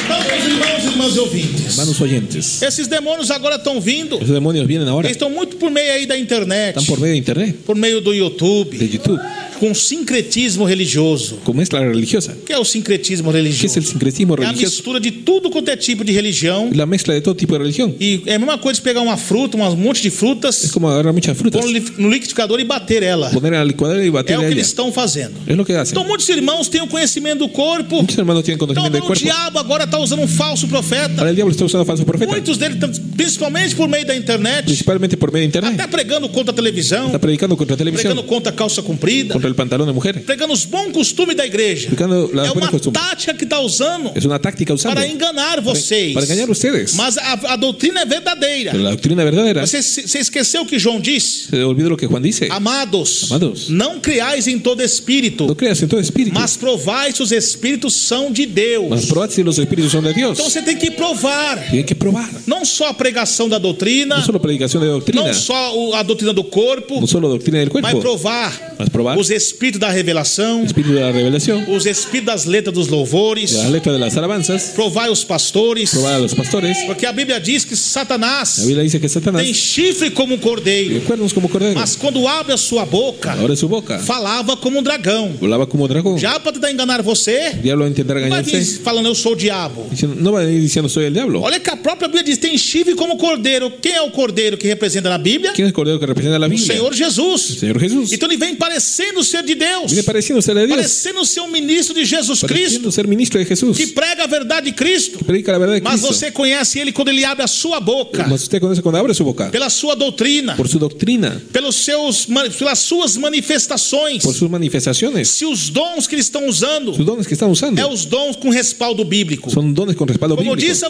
Então, meus irmãos e irmãs e ouvintes, Hermanos oyentes, esses demônios agora estão vindo. esos demonios vienen ahora, Eles estão muito por meio aí da internet, están por medio de internet, por meio do de YouTube, YouTube, com sincretismo religioso. con mezcla religiosa. O que é o sincretismo ¿Qué es religioso? el sincretismo É a religioso? mistura de tudo quanto é tipo de religião. La mezcla de todo tipo de religión. E é a mesma coisa de pegar uma fruta, um monte de Es frutas, como agarrar muchas frutas, pôr no liquidificador e bater ela. poner a la licuadora y É batir o a que ella. eles estão fazendo. Es lo que hacen. Então muitos irmãos têm o conhecimento do corpo. Muchos hermanos tienen Então conocimiento del o cuerpo. diabo agora está usando um falso profeta profeta. Ahora el diablo está usando falsos profetas, Muitos deles, principalmente por meio da internet, principalmente por medio de até internet. pregando contra a televisão, Está predicando contra la televisión, pregando contra a calça comprida, contra el pantalón de mujer, pregando os bons costumes da igreja. predicando las É buenas uma costumbres. tática que está usando Es una táctica usando para enganar vocês. para engañar a ustedes. Mas a doutrina é verdadeira. Pero la doctrina verdadera, Você esqueceu o que João disse? se olvidó lo que Juan dice. Amados, Amados, não criais em todo espírito, no creas en todo espíritu, mas provai se os espíritos são de Deus. mas probad si los espíritus son de Dios. Então você tem que provar, Tienen que probar. não só a pregação da doutrina, No solo predicación de doctrina, não só a doutrina do corpo, no solo doctrina del mas cuerpo, provar mas probar os espíritos da revelação, el espíritu de la revelación, os espíritos das letras dos louvores, de las letras de las alabanzas, provar os pastores, probar a los pastores. porque a Bíblia diz que Satanás La Biblia dice que Satanás tem chifre como um cordeiro, tiene cuernos como cordero, mas quando abre a sua boca, abre su boca, falava como um dragão. volaba como dragón. Já para tentar enganar você, El diablo va a intentar não vai vir engañarse, falando eu sou o diabo. diciendo, no va a ir diciendo soy el diablo. Olha que a própria Bíblia diz: tem chifre como cordeiro. Quem é o cordeiro que representa na Bíblia? ¿Quién es el cordero que representa la O Biblia? Senhor El Jesus. Señor Jesús. Então ele vem parecendo ser de Deus, Viene pareciendo ser de Dios, parecendo ser um ministro de Jesus Cristo, pareciendo ser ministro de Jesús, que prega a verdade de Cristo. que predica la verdad de Mas Cristo. você conhece ele quando ele abre a sua boca, Mas usted conoce cuando abre su boca, pela sua doutrina, por su doctrina, pelas suas manifestações. por sus manifestaciones, Se os dons que eles estão usando sus dones que están usando, é os dons com respaldo bíblico. son dones con respaldo Como bíblico. disse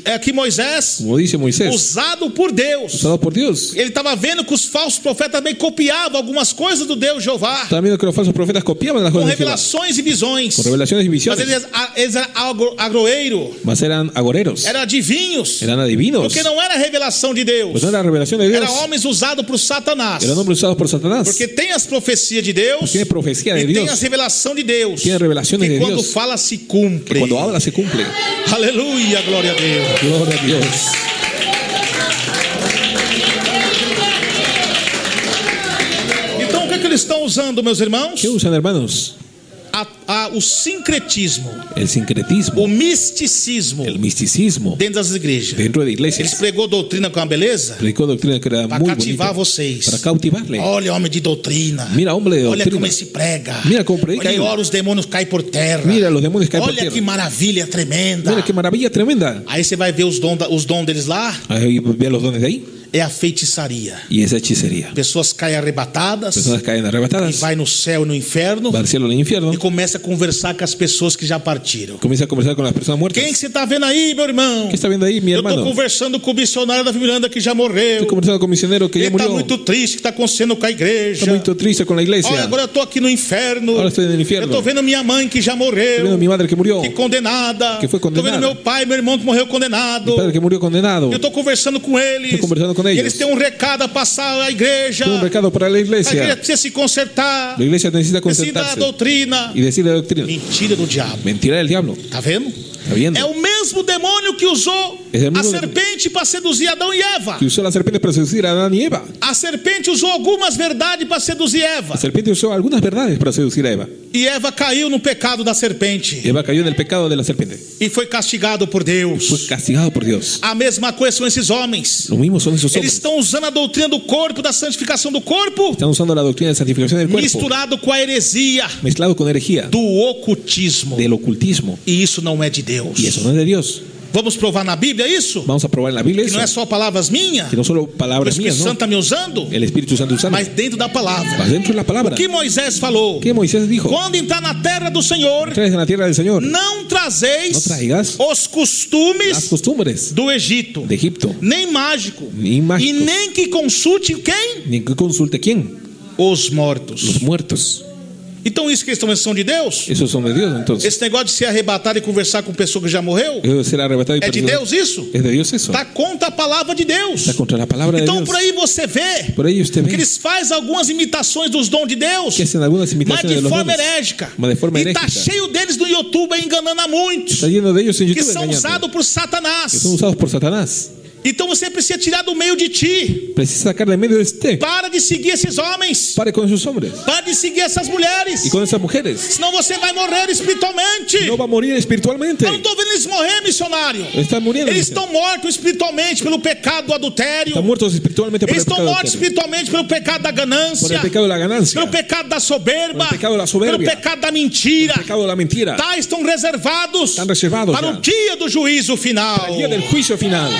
aqui Moisés, Como dice Moisés, usado por Deus. usado por Dios. Ele estava vendo que os falsos profetas também copiavam algumas coisas do Deus Jeová, Estaba viendo que los falsos profetas copiaban las com cosas de Jehová, revelações e visões. con revelaciones y Mas visiones, eles eram agroeiro, mas eran agoreros, eram adivinhos, eran adivinos, porque não era revelação de Deus, pues no era revelación de Dios, eram homens usados por Satanás. eran hombres usados por Satanás, Porque tem as profecias de Deus tiene profecía de e tem Dios, as revelações de Deus, tiene revelaciones que de quando Dios, fala se cumpre. cuando habla se cumple. Aleluia, glória a Deus. Gloria a Dios. Então o que eles estão usando, meus irmãos? ¿Qué usan, hermanos? O sincretismo, El sincretismo, o misticismo el misticismo dentro das igrejas. dentro de Eles iglesias. pregou doutrina com a beleza Predicó doctrina que era para muy cativar bonita, vocês. para cautivarle. Olha, homem de doutrina. Mira, hombre de Olha como doctrina. ele se prega. Mira como predica Olha, ele. ora, os demônios caem por terra. Mira, los demonios caen por Olha que tierra. maravilha tremenda. Mira qué maravilla tremenda. Aí você vai ver os dons deles lá. Ahí ve los dones de ahí É a feitiçaria. y esa hechicería. Pessoas caem arrebatadas, Personas caen e arrebatadas, vai no céu e no inferno, va al cielo y al infierno, e começa a conversar com as pessoas que já partiram. comienza a conversar con las personas muertas. Quem que você está vendo aí, meu irmão? ¿Qué está viendo ahí, mi Eu estou hermano? conversando com o missionário da Miranda que já morreu. Estoy conversando con un misionero que Ele ya está murió. muito triste, que está acontecendo com a igreja. Está muy triste con la iglesia. Olha, agora eu estou aqui no inferno. Ahora estoy en el infierno. Eu estou vendo minha mãe que já Estoy morreu, viendo a mi madre que murió, que condenada. Que foi condenada. Estou vendo meu pai, meu irmão que morreu condenado. mi padre que murió condenado. Eu estou conversando com eles. Estou conversando com E eles. eles têm um recado a passar à igreja. Tengo un recado para la A igreja iglesia. precisa se consertar. La iglesia necesita Precisa da concentrarse doutrina. y decir la doctrina. Mentira do diabo. Mentira del diablo. Tá vendo? ¿Está viendo? É o mesmo demônio que usou É o a mesmo serpente para seduzir Adão e Eva. Que usó la serpiente para seducir a Adán y Eva. A serpente usou algumas verdades para seduzir Eva. La serpiente usó algunas verdades para seducir a Eva. E Eva caiu no pecado da serpente. Eva cayó en el pecado de la serpiente. E foi castigado por Deus. Fue castigado por Dios. A mesma coisa são esses homens. Lo mismo son esos Eles hombres. estão usando a doutrina do corpo, da santificação do corpo, Están usando la doctrina de santificación del cuerpo misturado com a heresia mezclado con herejía do ocultismo. del ocultismo. E isso não é de Deus. Y eso no es de Dios. Vamos provar na Bíblia isso? Vamos a probar en la Biblia Que eso. não é só palavras minhas, Que no solo o palabras Espírito mías, Santo ¿no? está me usando, El Espíritu Santo usando. mas dentro da palavra. Mas dentro de la palabra. O que Moisés falou? ¿Qué Moisés dijo? Quando entrar na terra do Senhor, Traes en la tierra del Señor não trazeis No traigas os las costumes costumbres do Egito, de Egipto, nem mágico, ni e mágicos, nem que consulte quem? ni que consulte quién, Os mortos. los muertos. Então isso que estão são de Deus? Esos son de Dios, entonces. Esse negócio de ser arrebatado e conversar com pessoa que já morreu? Eso de ser arrebatado y É de perdido. Deus isso? ¿Es de Dios eso? Está contra a palavra de Deus. Está contra la palabra de Então Dios. por aí você vê Por ahí usted que ve eles fazem algumas imitações dos dons de Deus, que hacen algunas mas imitaciones de de los forma dones. herética. Mas de forma E está herética. cheio deles no YouTube enganando a muitos Está lleno de ellos en que YouTube são engañando, usados por que Satanás. son usados por Satanás. Então você precisa tirar do meio de ti. Precisa sacar de medio de usted. Para de seguir esses homens. Pare con esos hombres Para de seguir essas mulheres. y con esas mujeres. Senão você vai morrer espiritualmente. No va a morir espiritualmente. Eu não estou vendo eles morrer, missionário. Están muriendo. Eles estão mortos espiritualmente pelo pecado do adultério. Están muertos espiritualmente por Eles el estão pecado mortos del adulterio, espiritualmente pelo pecado da ganância. por el pecado de la ganancia, Pelo pecado da soberba. Pelo pecado da soberbia. Pelo pecado da mentira. el pecado de la mentira. Tá, estão reservados Están reservados para ya. o dia do juízo final. El día del juicio final.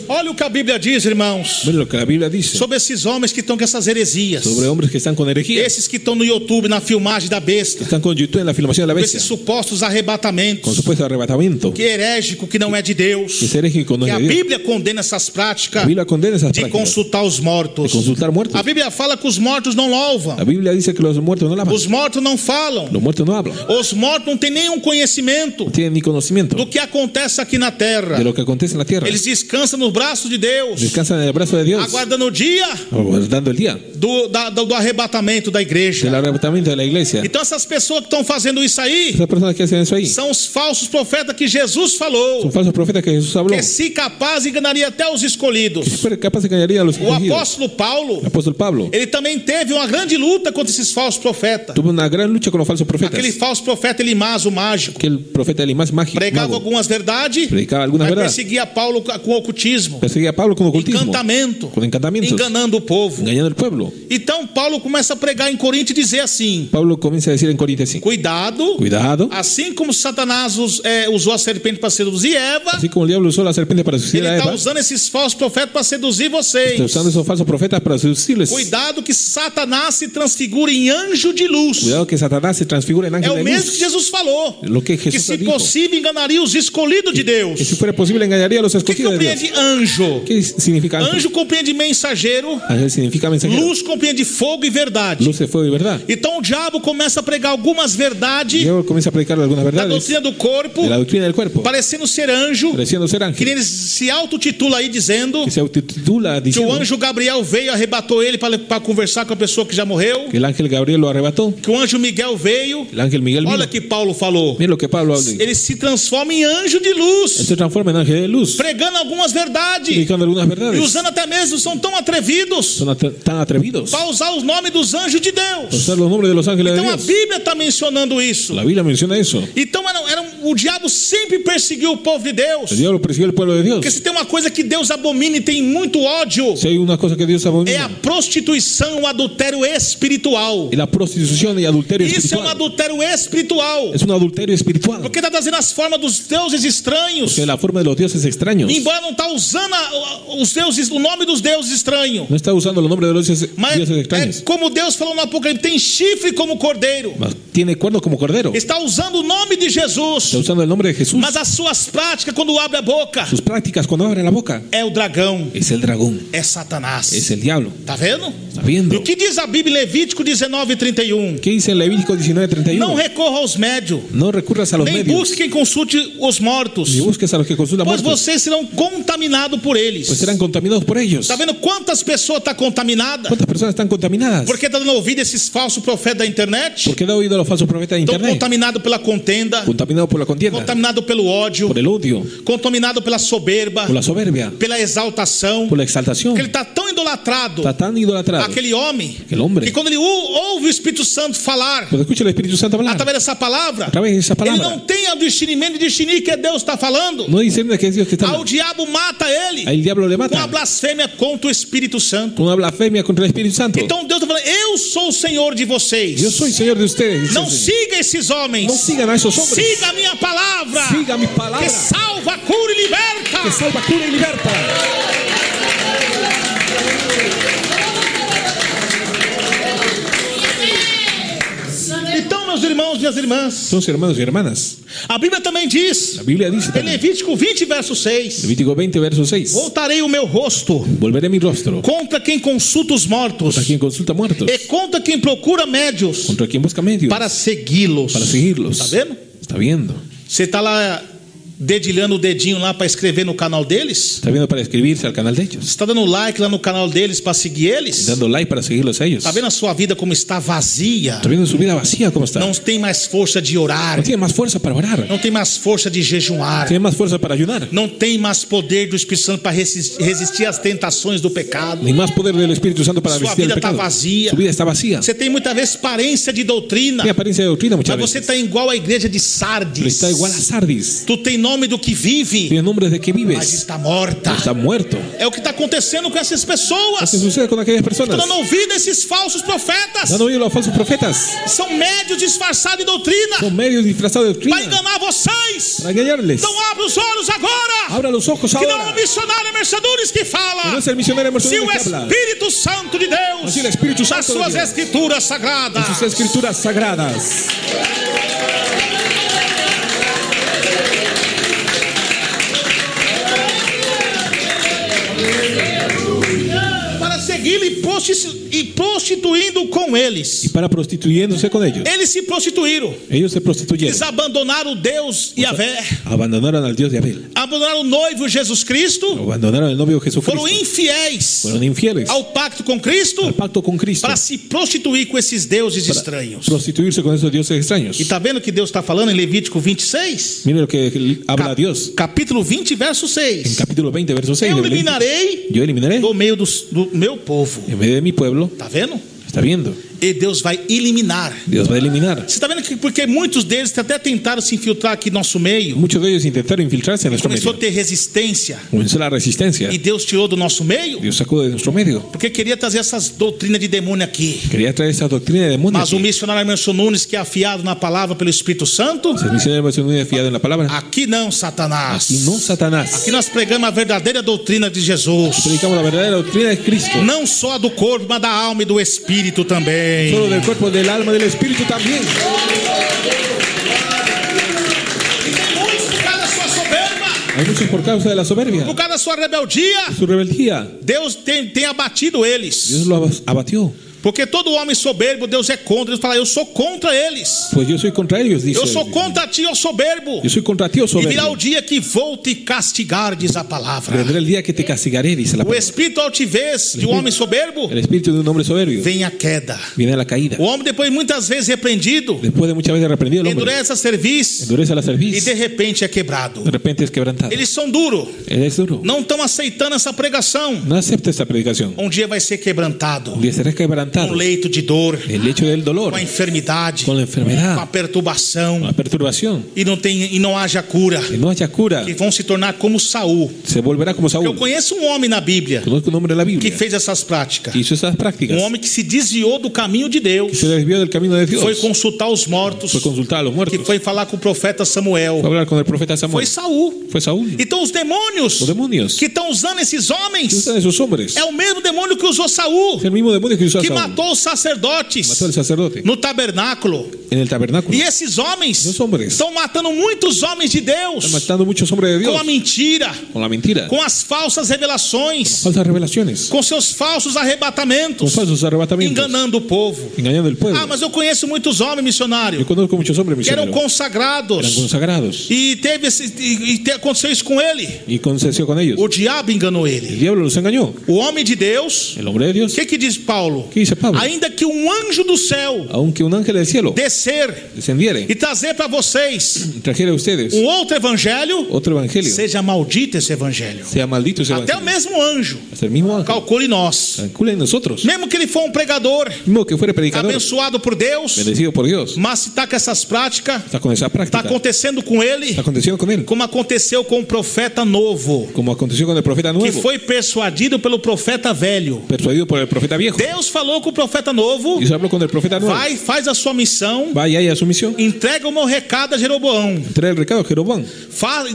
Olha o que a Bíblia diz, irmãos, Miren lo que la Biblia dice sobre esses homens que estão com essas heresias. sobre hombres que están con herejía, Esses que estão no YouTube, na filmagem da besta. están con YouTube en la filmación de la Esses bestia, supostos con arrebatamentos. supuesto arrebatamiento, Que herégio, que não é de Deus. que es herégico, no Que es a de Dios. Bíblia condena essas práticas La Biblia condena esas de prácticas consultar os mortos. de consultar muertos. A Bíblia fala que os mortos não louvam. La Biblia dice que los muertos no lavan, Os mortos não falam. los muertos no hablan, Os mortos não têm nenhum conhecimento no tienen ni conocimiento do que acontece aqui na terra. de lo que acontece en la tierra. Eles descansam nos braços de Deus, Descansan en el brazo de Dios, aguardando o dia aguardando el día do arrebatamento da del igreja. arrebatamiento de la iglesia. Então essas pessoas que estão fazendo isso aí Esas personas que hacen eso ahí são os falsos profetas que Jesus son falou, falsos profetas que Jesús habló, que se capaz enganaria até os escolhidos. que si fuera capaz de engañaría a los O escogidos. apóstolo Paulo, El apóstol Pablo ele também teve uma grande luta contra esses falsos profetas. tuvo una gran lucha con los falsos profetas. Aquele falso profeta Elimás, o mágico, Aquel profeta Elimás mágico, pregava mago, algumas verdades, predicaba algunas mas verdades, perseguia Paulo com ocultismo, perseguía a Pablo con ocultismo, encantamento, con encantamientos, enganando o povo. engañando al pueblo. Então Paulo começa a pregar em Corinto e dizer assim: Pablo comienza a decir en Corintios 5, cuidado, cuidado, assim como Satanás usou a serpente para seduzir Eva, así como el diablo usó la serpiente para seducir ele a está Eva, usando esses falsos profetas para seduzir vocês. está usando esos falsos profetas para seducirles. Cuidado que Satanás se transfigure em anjo de luz. Cuidado que Satanás se transfigura en É ángel o de mesmo que luz. Jesus falou. Lo que Que Jesús se dijo, possível enganaria os escolhidos de Deus. que si fuera posible engañaría a los O que escogidos de Dios. compreende anjo? ¿Qué significa ángel? Anjo compreende mensageiro, Ángel significa mensajero. luz compreende fogo e verdade. Luz de fuego y verdad. Então o diabo começa a pregar algumas verdades Diego comienza a predicar algunas da verdades doutrina do corpo, de la doctrina del cuerpo, parecendo ser anjo, pareciendo ser que ángel, ele se autotitula aí dizendo que se autotitula que o diciendo anjo Gabriel veio e arrebatou ele para conversar com a pessoa que já morreu, que el ángel Gabriel lo arrebató, que o anjo Miguel veio. el ángel Miguel vino. Olha que Paulo falou. Mira lo que Pablo dijo. Ele se transforma em anjo de luz, Él se transforma en ángel de luz, pregando algumas verdades predicando algunas e verdades. usando até mesmo, são tão atrevidos Son tan atrevidos para usar os nomes dos anjos de Deus. usar los nombres de los ángeles de Então a Dios. Bíblia está mencionando isso. La Biblia menciona eso. Então o diabo sempre perseguiu o povo de Deus. El diablo persiguió al pueblo de Dios. Porque se tem uma coisa que Deus abomina e tem muito ódio, Si hay una cosa que Dios é a abomina, prostituição, o adultério espiritual. es la prostitución y adulterio Isso é um espiritual. adultério espiritual. Es un adulterio espiritual. Porque está trazendo as formas dos deuses estranhos. Que es la forma de los dioses extraños. Embora não está usando os deuses, o nome dos deuses estranhos. No está usando los nombres de los dioses Mas é extraños. como Deus falou no Apocalipse, tem chifre como cordeiro. Mas tiene cuernos como cordero. Está usando o nome de Jesus. Está usando el nombre de Jesús. Mas as suas práticas, quando abre a boca, Sus prácticas cuando abre la boca é o dragão, es el dragón, é Satanás. es el diablo. Tá vendo? ¿Está E viendo? o que diz a Bíblia em Levítico 19:31? ¿Qué dice en Levítico 19:31? Não recorra aos médios, No recurras a los nem medios, busque quem consulte os mortos, ni busques a los que consultan pois muertos, vocês serão contaminados por eles. pues serán contaminados por ellos. Tá vendo quantas pessoas estão contaminadas? ¿Cuántas personas están contaminadas? Porque está dando ouvido a esses falsos profetas da internet? Porque da oído a los falsos profetas de Estão internet, contaminados pela contenda, contaminados por la contienda, contaminados pelo ódio, por el odio, contaminados pela soberba, por la soberbia, pela exaltação. por la exaltación. Porque ele está tão idolatrado, Está tan idolatrado aquele homem, que el hombre, que quando ele ouve o Espírito Santo falar cuando escucha el Espíritu Santo hablar, através dessa palavra, a través de esa ele palabra, não tem o discernimento de discernir que Deus está falando. no discierne que es Dios que está Ao hablando. diabo mata ele Ahí el diablo le com a mata blasfêmia contra o Espírito Santo. con una blasfemia contra el Espíritu Santo. Então Deus está falando: eu sou o Senhor de vocês. Yo soy Señor de ustedes. dice Não el Señor. siga esses homens. No sigan a esos hombres. Siga a minha palavra. Siga mi palabra, Que salva, cura e liberta. que salva, cura y liberta. Então, meus irmãos, minhas irmãs, Son hermanos y hermanas. a Bíblia também diz, La Biblia dice em también, Levítico 20, verso 6: Levítico 20, verso 6. voltarei o meu rosto Volveré mi rostro contra quem consulta os mortos contra quien consulta muertos, e contra quem procura médios contra quien busca medios para segui-los. para seguirlos. Está vendo? Está viendo. Você está lá dedilhando o dedinho lá para escrever no canal deles? ¿Está viendo para inscribirse al canal de ellos? Está dando like lá no canal deles para seguir eles? ¿Dando like para seguirlos a ellos? Está vendo a sua vida como está vazia? ¿Está viendo su vida vacía cómo está? Não tem mais força de orar. No tiene más fuerza para orar. Não tem mais força de jejuar. Tiene más fuerza para ayunar. Não tem mais poder do Espírito Santo para resistir às tentações do pecado. Ni más poder del Espíritu Santo para Sua resistir vida al está pecado. vazia. Su vida está vacía. Você tem muitas vezes aparência de doutrina, Tiene apariencia de doctrina muchas mas você veces. está igual à igreja de Pero Sardes. está igual a Sardis. Tu tem nome do que vive, Tiene nombres de que mas vives. está morta. Está muerto. É o que está acontecendo com essas pessoas. ¿Qué sucede con aquellas personas? Dando ouvido a esses falsos profetas. Dando oído a los falsos profetas. São médios disfarçados de doutrina Son medios disfrazados de para doctrina. enganar vocês. Para engañarles. Então abra os olhos agora. Abra los ojos Que não é o ahora. missionário Mercedores que Que fala. no es el misionero Se mercenario o que habla. Espírito Santo de Deus, Mas el Espíritu nas Santo de suas Deus. escrituras sagradas. En sus escrituras sagradas. Para segui-lo e prostituindo com Y eles. para prostituyéndose con ellos. Eles se prostituíram. Ellos se prostituyeron. Eles abandonaram Deus e Yahvé. Abandonaron al Dios de Abel. Abandonaram o noivo Jesus Cristo. Abandonaron al novio Jesucristo. Foram infiéis Fueron infieles ao pacto com Cristo al pacto con Cristo. para se prostituir com esses deuses estranhos. Prostituirse con esos dioses extraños. E está vendo o que Deus está falando em Levítico 26? Miren lo que habla Dios. Capítulo 20, verso En 6. capítulo 20, verso 6. Eu de Levítico. eliminarei Yo eliminaré do meio do meu povo. en medio de mi pueblo. Tá vendo? Está viendo. E Deus vai eliminar. Dios va a eliminar. Você está vendo que porque muitos deles até tentaram se infiltrar aqui no nosso meio, Muchos de ellos intentaron infiltrarse en nuestro começou a medio. ter resistência Comenzó la resistencia. e Deus tirou do nosso meio, Dios sacó de nuestro medio. porque queria trazer essas doutrinas de demônio aqui. Quería traer esa doctrina de demonios. Mas o missionário Emerson Nunes, que é afiado na palavra pelo Espírito Santo, El misionero va a ser muy fiado en la palabra. aqui não, Satanás. Aquí no Satanás. Aqui nós pregamos a verdadeira doutrina de Jesus. Predicamos la verdadera doctrina de Cristo. Não só do corpo, mas da alma e do espírito também. Solo del cuerpo, del alma, del espíritu también. Muitos por causa da sua soberba, Hay muchos por causa de la soberbia, por causa da sua rebeldia, su rebeldía. Deus tem abatido eles. Dios lo abatió. Porque todo homem soberbo, Deus é contra. Deus fala, eu sou contra eles. Pues yo soy contra ellos, dice. Eu sou contra ti, ó soberbo. Yo soy contra ti, oh E virá o soberbio. dia que vou te castigar, diz a palavra. Vendrá el día que te castigaré, dice la O palabra. espírito altivez de um homem soberbo El espíritu de un hombre soberbio vem a queda. viene a la caída. O homem depois muitas vezes repreendido, Después de muchas veces reprendido el hombre, endurece a serviço endurece la e cerviz. de repente é quebrado. De repente es quebrantado. Eles são duros, Él es duro. não estão aceitando essa pregação. No acepta esta predicación. Um dia vai ser quebrantado. Un día será quebrantado. Um leito de dor, El hecho del dolor, com a enfermidade, con la com a enfermedad, perturbação, con la perturbación, e não haja cura, que no haya cura, que vão se tornar como Saul. se volverá como Eu Saúl. conheço um homem na Bíblia Conozco un hombre de la que Biblia fez essas práticas. que hizo esas prácticas, Um homem que se desviou do caminho de que Deus, se desvió del camino de Dios, foi consultar os mortos, fue consultar a los muertos, que foi falar com o profeta Samuel. fue hablar con el profeta Foi Samuel, Saul. fue Saúl. Então os demônios Los demonios que estão usando esses que homens usan esos hombres é o mesmo demônio que usou Saul, es el mismo demonio que usó a que Saúl, matou os sacerdotes mató al sacerdote no tabernáculo. en el tabernáculo. E esses homens Esos hombres estão matando muitos homens de Deus están matando muchos hombres de Dios com a mentira, con la mentira, com as falsas revelações, falsas revelaciones, com seus falsos con arrebatamentos, falsos arrebatamientos, enganando o povo. engañando el pueblo. Ah, mas eu conheço muitos homens missionários Yo conozco muchos hombres que eram misioneros, eran consagrados consagrados e aconteceu isso com ele. y concedió con ellos. O diabo enganou El ele. diablo los engañó. O homem de Deus, El hombre de Dios, o que diz Paulo? ¿qué dice Pablo? Ainda que um anjo do céu Aunque un ángel del cielo descer descendiere e trazer para vocês y trajera a ustedes outro evangelho, otro evangelio, seja maldito esse evangelho. sea maldito ese Até o evangelio. mesmo anjo, Hasta el mismo ángel. calcule nós. Calcula en nosotros. Mesmo que ele for um pregador, Mismo que fuere predicador, abençoado por Deus, bendecido por Dios, mas se está com essas práticas, está con esa está práctica, acontecendo com ele, está aconteciendo con él, como aconteceu com o profeta novo, como aconteció con el profeta que nuevo, foi persuadido pelo profeta velho. persuadido por el profeta viejo. Deus falou com o profeta novo, Dios habló con el profeta nuevo. vai, faz a sua missão, Vaya y a su misión. entrega o meu recado a Jeroboão. Trae el recado a Jeroboam.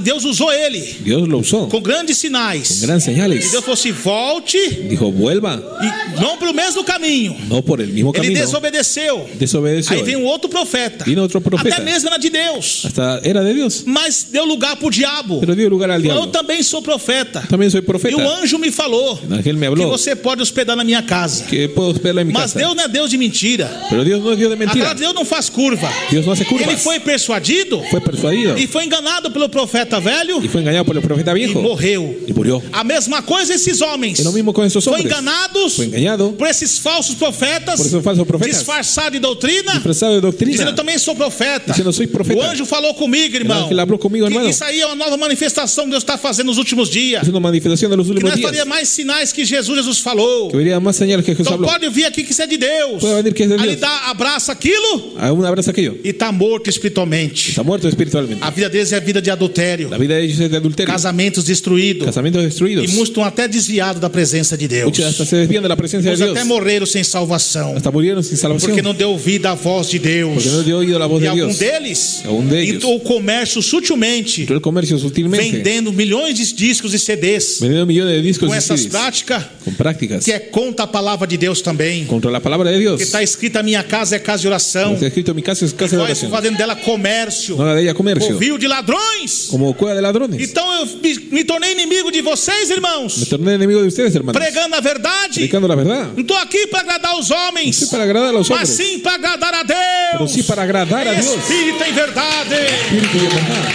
Deus usou ele Dios lo usó com grandes con sinais. grandes E señales. Deus falou assim: volte Dijo, vuelva, e não pelo mesmo caminho. no por el mismo Ele camino. desobedeceu. Desobedeció. Aí vem um outro profeta. Vino otro profeta. Até mesmo era de Deus. Hasta era de Dios, Mas deu lugar para o diabo. pero dio lugar al Eu diablo. também sou profeta. También soy E o profeta. anjo me falou El ángel me que habló você pode hospedar na minha casa. que puedo hospedar ponerlo en mi Mas casa. Deus não é Deus de mentira. Pero Dios no es Dios de mentira. Agora Deus não faz curva. Dios no hace Ele curvas. foi persuadido Fue persuadido e foi enganado pelo profeta velho y fue engañado por el profeta e viejo morreu. y murió. A mesma coisa esses homens. Es lo mismo con esos Foi hombres. enganados Fue engañado por esses falsos profetas, por esos falsos profetas, disfarçados de doutrina, disfrazado de dizendo doctrina, eu também sou profeta. diciendo soy profeta. O anjo falou comigo, El irmão. ángel habló conmigo, Que hermano. isso aí é uma nova manifestação que Deus está fazendo nos últimos dias. Es una manifestación de los Que últimos nós días. faria mais sinais que Jesus falou. Que vería más señales que Jesús Então habló. pode vir aqui que isso é de Deus. Puede venir que es de Aí ele Dios. dá, abraça aquilo Aún abraza aquello. e está morto espiritualmente. Está muerto espiritualmente. A vida deles é vida de adultério, La vida de ellos es de adulterio. casamentos destruídos. Casamientos E destruidos. muitos estão até desviados da presença de Deus. Muchos hasta se desvían de la presencia de Muitos Dios. até morreram sem salvação. Hasta murieron sin salvación. Porque não deu ouvido à voz de Deus. Porque no dio oído a la voz E de algum Dios. deles Algum deles. entrou o comércio sutilmente, Entró el comercio sutilmente. vendendo milhões de discos e CDs Vendiendo millones de discos com y essas CDs. práticas Con prácticas. que é contra a palavra de Deus também. Contra la palabra de Dios. Que está escrito: a minha casa é casa de oração. Está escrito: mi casa es casa de Nós oración. fazendo dela comércio, No haga de ella comercio. covil de ladrões. Como cueva de ladrones. Então eu me tornei inimigo de vocês, Me irmãos, torné enemigo de ustedes, hermanos. pregando a verdade. Predicando la verdad. Não estou aqui para agradar os No homens, estoy para agradar a los mas hombres, sim para agradar a pero Deus. sí para agradar a Em Dios. espírito em verdade. Espíritu y en verdad.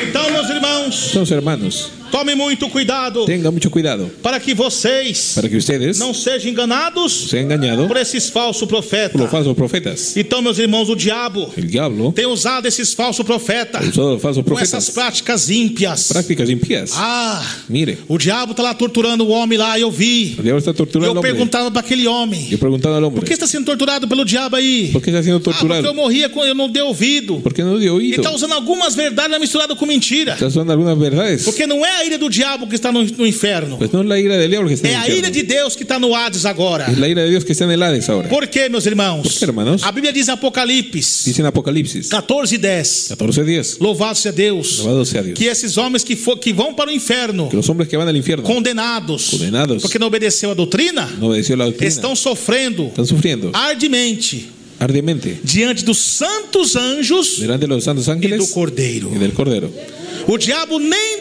Então, meus irmãos, Entonces, hermanos, tome muito cuidado tengan mucho cuidado para que vocês para que ustedes não sejam enganados sean engañados por esses falsos por profetas. los falsos profetas. Então, meus irmãos, o diabo El diablo tem usado esses falsos profetas ha usado los falsos com essas profetas. práticas ímpias. Prácticas impías. Ah, Mire, o diabo está lá torturando o homem lá, eu vi. el diablo está E torturando eu al hombre. perguntava para aquele homem: Yo preguntaba al por hombre, que está sendo torturado pelo diabo aí? ¿por qué está siendo Ah, porque torturado? eu morria quando eu não dei ouvido. ¿Por qué no dio E oído? está usando algumas verdades misturadas com mentira. Estas son algunas verdades. Porque não é a ira do diabo que está no inferno. Pues no es la ira del diablo que está É en a el ira infierno. de Deus que está no Hades agora. Es la ira de Dios que está en el Hades ahora. Por quê, meus irmãos? Por quê, hermanos? A Bíblia diz em Apocalipse Dice en Apocalipsis 14:10. 14:10. Louvado seja Deus. Alabado sea Dios. Que esses homens que vão para o inferno, Que los hombres que van al infierno, condenados, porque não obedeceu a doutrina, no obedeció la doctrina, estão sofrendo están sufriendo ardemente ardiamente diante dos santos anjos delante de los santos e do ángeles Cordeiro. y del Cordero. O diabo nem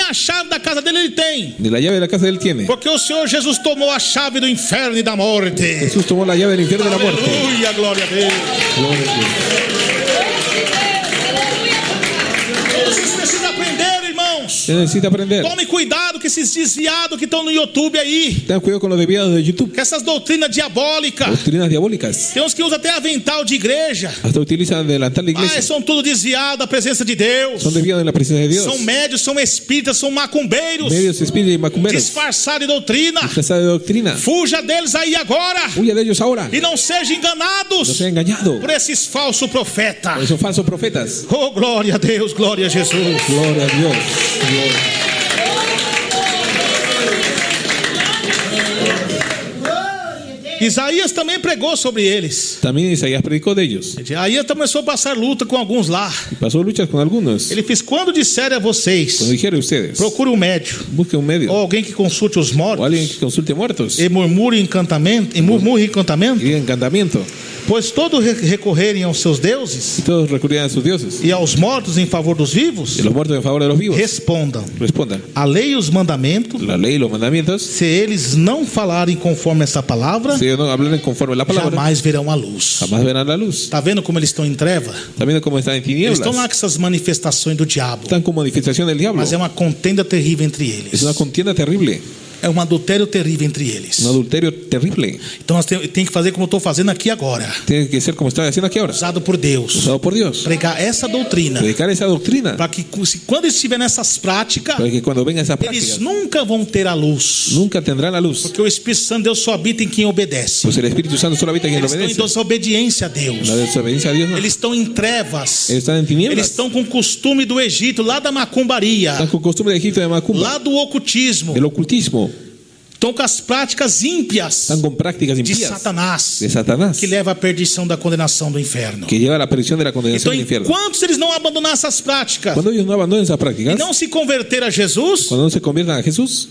a chave da casa dele ele tem. Ni la llave de la casa de él tiene. Porque o Senhor Jesus tomou a chave do inferno e da morte. Jesús tomó la llave del infierno y de la muerte. Aleluia, glória a Deus. Gloria a Dios. Vocês precisam aprender, irmãos. Usted necesita aprender. Tome cuidado com esses desviados que estão no YouTube aí. Tengan cuidado con los desviados de YouTube. Com essas doutrinas diabólicas. Doctrinas diabólicas. Tem uns que usam até avental de igreja. Hasta utilizan delantal de iglesia. São tudo desviados da presença de Deus. Son desviados en la presencia de Dios. São médios, são espíritas, são macumbeiros. Medios espíritus y macumberos. Disfarçados de doutrina. Disfrazados de doctrina. Fuja deles aí agora. Huya de ellos ahora. E não sejam No enganados sea engañado por esses falsos profetas. por esos falsos profetas. Oh, glória a Deus, glória a Jesus. Gloria a Dios. Gloria. Isaías também pregou sobre eles. También Isaías predicó de ellos. Isaías começou a passar luta com alguns lá. Y pasó luchas con algunos. Ele fez: quando disserem a vocês, Cuando dijeron ustedes, procure um médico, busque un medio. ou alguém que consulte os O mortos, alguien que consulte muertos. e murmure encantamento, Y diga encantamiento. pois todos recorrerem aos seus deuses Y todos recurrían a sus dioses. e aos mortos em favor dos vivos, Y los muertos en favor de los vivos. respondam: Respondan. a lei e os mandamentos, La ley y los mandamientos, se eles não falarem conforme essa palavra, si ellos no hablan conforme la palabra, jamais verão a luz. jamás verán la luz. Está vendo como eles estão em treva? También como están en Eles tinieblas. estão lá com essas manifestações do diabo. Están como manifestación del diablo. Mas é uma contenda terrível entre eles. Es una contienda terrible. É um adultério terrível entre eles. Un adulterio terrible. Então nós temos que fazer como eu estou fazendo aqui agora. Tiene que ser como está haciendo aquí ahora. Usado por Deus. Usado por Dios. Pregar essa doutrina. Predicar esa doctrina. Para que quando eles estiverem nessas práticas, Para que cuando vengan esas eles prácticas, nunca vão ter a luz. nunca tendrán la luz. Porque o Espírito Santo de Deus só habita em quem obedece. Pues el Espíritu Santo solo habita en quien Eles estão em obedece. desobediência a Deus. La desobediencia a Dios no. Eles estão em trevas. Ellos están en Eles tinieblas. estão com o costume do Egito, lá da macumbaria, Están con costumbre de Egipto de Macumba. lá do ocultismo. Del ocultismo. Estão com as práticas ímpias Están con prácticas de impías Satanás, de Satanás. que leva à perdição da condenação do inferno. Que lleva a la perdición de la Então, condenación del infierno. enquanto eles não abandonar essas práticas Cuando ellos no abandonen esas prácticas, e não se converter a Jesus, cuando no se conviertan a Jesús,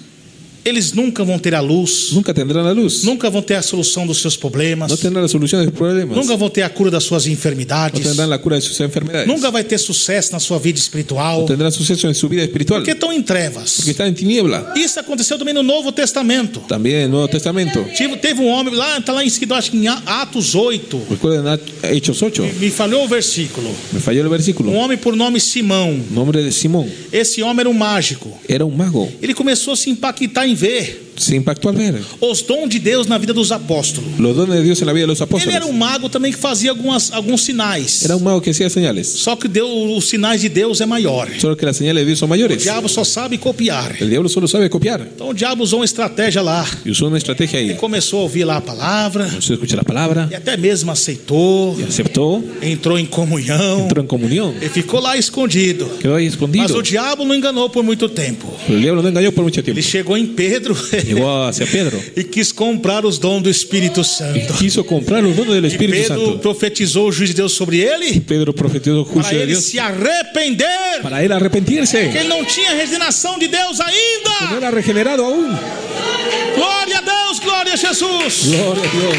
eles nunca vão ter a luz, nunca tendrán la luz, nunca vão ter a solução dos seus problemas, no tendrán la solución de sus problemas, nunca vão ter a cura das suas no enfermidades, tendrán la cura de sus enfermedades, nunca vai ter sucesso na sua vida espiritual, no tendrán suceso en su vida espiritual, porque estão em trevas. porque están en tiniebla. Isso aconteceu também no Novo Testamento. También en el Nuevo Testamento, Teve um homem lá, está lá escrito, acho que em Atos 8, recuerden Hechos 8, me falhou o versículo. me falló el versículo, Um homem por nome Simão. nombre de Simón, Esse homem era um mágico. era un mago, Ele começou a se impactar em ver se impactó al ver os dons de Deus na vida dos apóstolos. los dones de Dios en la vida de los Ele apóstoles. era um mago também que fazia alguns sinais. Era un mago que hacía señales, Só que os sinais de Deus é maior. solo que las señales de Dios son O mayores. diabo só sabe copiar. El diablo solo sabe copiar, Então o diabo usou uma estratégia lá. y usó una estrategia ahí. Começou a ouvir lá a palavra Usted escucha la palabra, e até mesmo aceitou, y aceptó, entrou em comunhão entró en comunión, e ficou lá escondido. quedó ahí Mas escondido. o diabo não enganou por muito tempo. Pero el diablo no engañó por mucho tiempo. Ele chegou em Pedro Llegó hacia Pedro e quis comprar os dons do Espírito Santo. quiso comprar los dones del E Espíritu Pedro Santo. profetizou o juízo de Deus sobre ele Pedro profetizó el para juicio de ele Dios se arrepender, para él arrepentirse, que ele não tinha regeneração de Deus que no ainda. era regenerado aún. Glória a Deus, glória a Jesus. Gloria a Dios.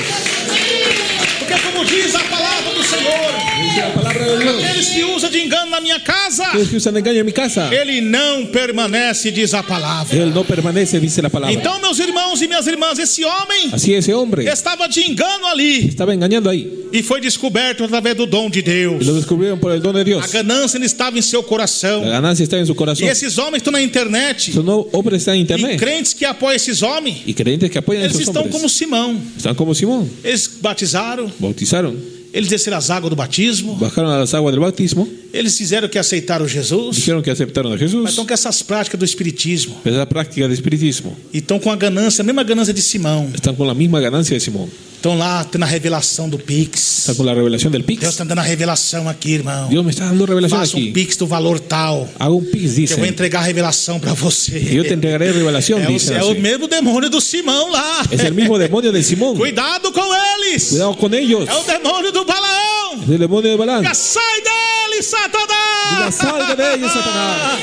Porque como diz a palavra do Senhor, Dice la palabra de Dios. aqueles que usam de engano na minha casa, Aquellos que usan engaño en mi casa, ele não permanece, diz a palavra. él no permanece, dice la palabra. Então, meus irmãos e minhas irmãs, esse homem Así ese hombre estava de engano ali estaba engañando ahí, e foi descoberto através do dom de y Deus. lo descubrieron por el don de A Dios. ganância ainda estava em seu coração. La ganancia está en su E corazón. esses homens estão na internet. Son hombres están en E internet crentes que apoiam esses homens, y creyentes que apoyan a eles esos estão hombres. como Simão. Están como Simón, Eles batizaram, bautizaron, eles desceram as águas do batismo, bajaron a las aguas del bautismo, eles fizeram que aceitaram Jesus, dijeron que aceptaron a mas Jesús. estão com essas práticas do espiritismo. Esa práctica de espiritismo, E estão com a ganância, a mesma ganância de Simão. están con la misma ganancia de Simón. Estão lá tendo a revelação do Pix. Están con la revelación del Deus Pix. está dando a revelação aqui, irmão. Dios me está dando revelación Faça um aquí. Pix do valor tal, Hago un Pix, que eu vou dice. entregar a revelação para você. Yo te entregaré revelación, dice. É o mesmo demônio do Simão lá. Es el mismo demonio de Simón. Cuidado com eles. Cuidado con ellos. É o demônio do Balaão. Es el demonio de Balaam. Diga, sai dele, Satanás. Diga, salga de ellos, Satanás.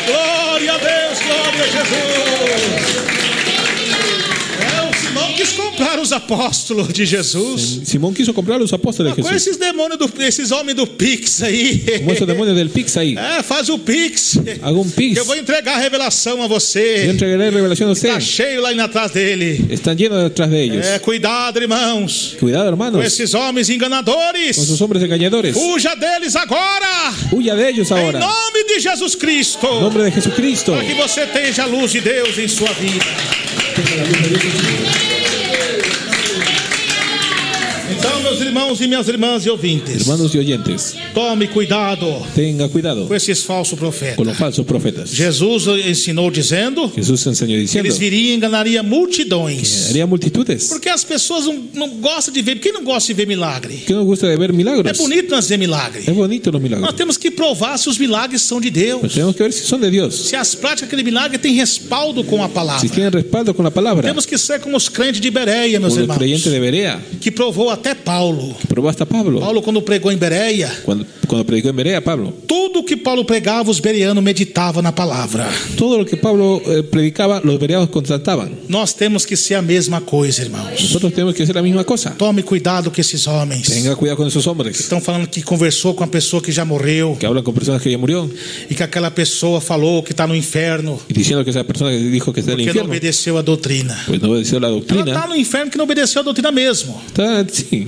Glória a Deus, glória a Jesus. É o Simão quis comprar os apóstolos de Jesus. Simón quiso comprar los apóstoles de Com Jesús. esses demônios, esses homens do Pix aí. Como esos demonios del Pix ahí. É, faz o Pix. Hago un Pix. Que eu vou entregar a revelação a Yo você. entregaré revelación a Está usted. cheio lá indo atrás dele. Están llenos detrás de ellos. É, cuidado, irmãos. Cuidado, Com hermanos. esses homens enganadores. Con esos hombres engañadores. Fuja deles agora. Huya de ellos Em ahora. nome de Jesus Cristo. En nombre de Jesucristo. Para que você tenha a luz de Deus em sua vida. Então, meus irmãos e minhas irmãs e ouvintes, Hermanos y oyentes, tome cuidado tenga cuidado com esses falsos con profetas. los falsos profetas. Jesus ensinou dizendo Jesús enseñó que diciendo eles viriam e enganariam multidões. haría multitudes. Porque as pessoas não gostam de ver. Quem não gosta de ver milagre? ¿Qué nos gusta de ver É milagros? bonito nós ver milagre. Es bonito los Nós milagros. temos que provar se os milagres são de Deus. Pero tenemos que ver si son de Dios. Se as práticas daquele milagre têm respaldo com a palavra. Si tienen respaldo con la palabra. Temos que ser como os crentes de Bereia, meus Como los irmãos, creyentes de Berea. que provou até Paulo. Probó hasta Pablo. Paulo, quando pregou em Bereia, Cuando predicó en Berea, Pablo. tudo que Paulo pregava, os bereanos meditavam na palavra. Todo lo que Pablo predicaba, los bereanos contrataban. Nós temos que ser a mesma coisa, irmãos. Nosotros tenemos que hacer la misma cosa. Tome cuidado com esses homens. Tenga cuidado con esos hombres Estão falando que conversou com a pessoa que já morreu que hablan con personas que ya murió e que aquela pessoa falou que está no inferno y diciendo que esa persona que dijo que está en el porque não infierno, obedeceu a doutrina. pues no obedeció la Ela está doctrina. no inferno que não obedeceu a doutrina mesmo.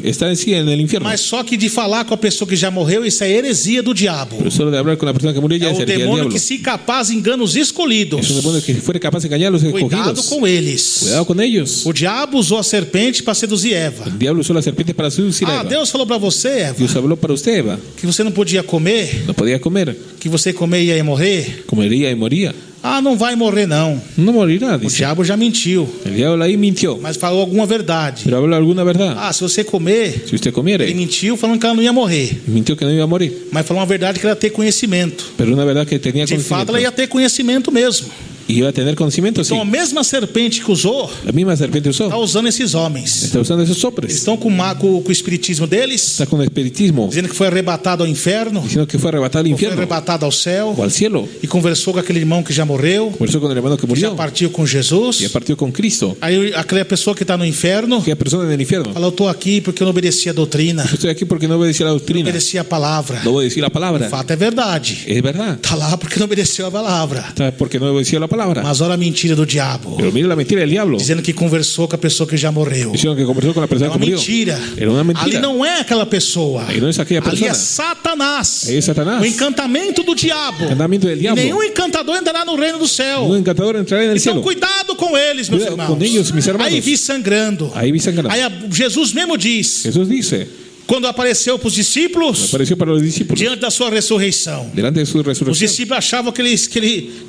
Está en sí en el infierno. Mas só que de falar com a pessoa que já morreu, isso é heresia do diabo. Pero solo de hablar con la persona que murió ya É es o herejía del demônio diablo. que se capaz engana os escolhidos. Es un demonio que fuera capaz de engañar a los Cuidado escogidos. com eles. Cuidado con ellos. O diabo usou a serpente para seduzir Eva. El diablo usó la serpiente para seducir a Ah, Eva. Deus falou para você, Eva, Dios habló para usted, Eva. que você não podia comer, No podía comer. que você comer ia morrer. Comería y moría. Ah, não vai morrer não. No morirá, O dice. diabo já mentiu, El diablo ahí mintió. mas falou alguma verdade. Pero habló alguna verdad. Ah, se você comer, Si usted ele comiere, mentiu falando que ela não ia morrer, mintió que no iba a morir. mas falou uma verdade que ela ia ter conhecimento. Pero una verdad que tenía De fato, conocimiento. ela ia ter conhecimento mesmo. Y iba a tener conocimiento, sí. Então a mesma serpente que usou, La misma serpiente está usó. usando esses homens. Está usando esos Eles sopres. estão com o espiritismo deles, Está con espiritismo. dizendo que foi arrebatado ao inferno, Diciendo que fue arrebatado al foi infierno arrebatado ao céu, o al cielo. e conversou com aquele irmão que já morreu, Conversó con el hermano que que já murió. partiu com Y Jesus. partió con Cristo. Aí aquela pessoa que está no inferno Aquella persona en el infierno. fala: eu estou aqui porque eu não obedeci a doutrina, Yo estoy aquí porque no obedecía la não doctrina. obedeci a palavra. No obedecí la O palabra. fato é verdade. Es verdad. Está lá porque não obedeceu a palavra. Está porque no obedeció la palabra. Mas olha a mentira do diabo, Pero mira la mentira del diablo. dizendo que conversou com a pessoa que já morreu. Diciendo que conversó con la É persona uma que murió. mentira. Era una Ali mentira. não é aquela pessoa. Ahí no es aquella Ali é persona. Satanás. Ahí es Satanás. O encantamento do diabo. Encantamiento del E diablo. nenhum encantador entrará no reino do céu. Un encantador entrará en el Então cielo. cuidado com eles, meus Cuidado irmãos. com ellos, mis hermanos. Aí vi sangrando. Ahí vi sangrando. Aí Jesus mesmo diz, Jesús dice, quando apareceu para os discípulos, apareció para los discípulos diante da sua ressurreição, delante de su os resurrección. discípulos achavam que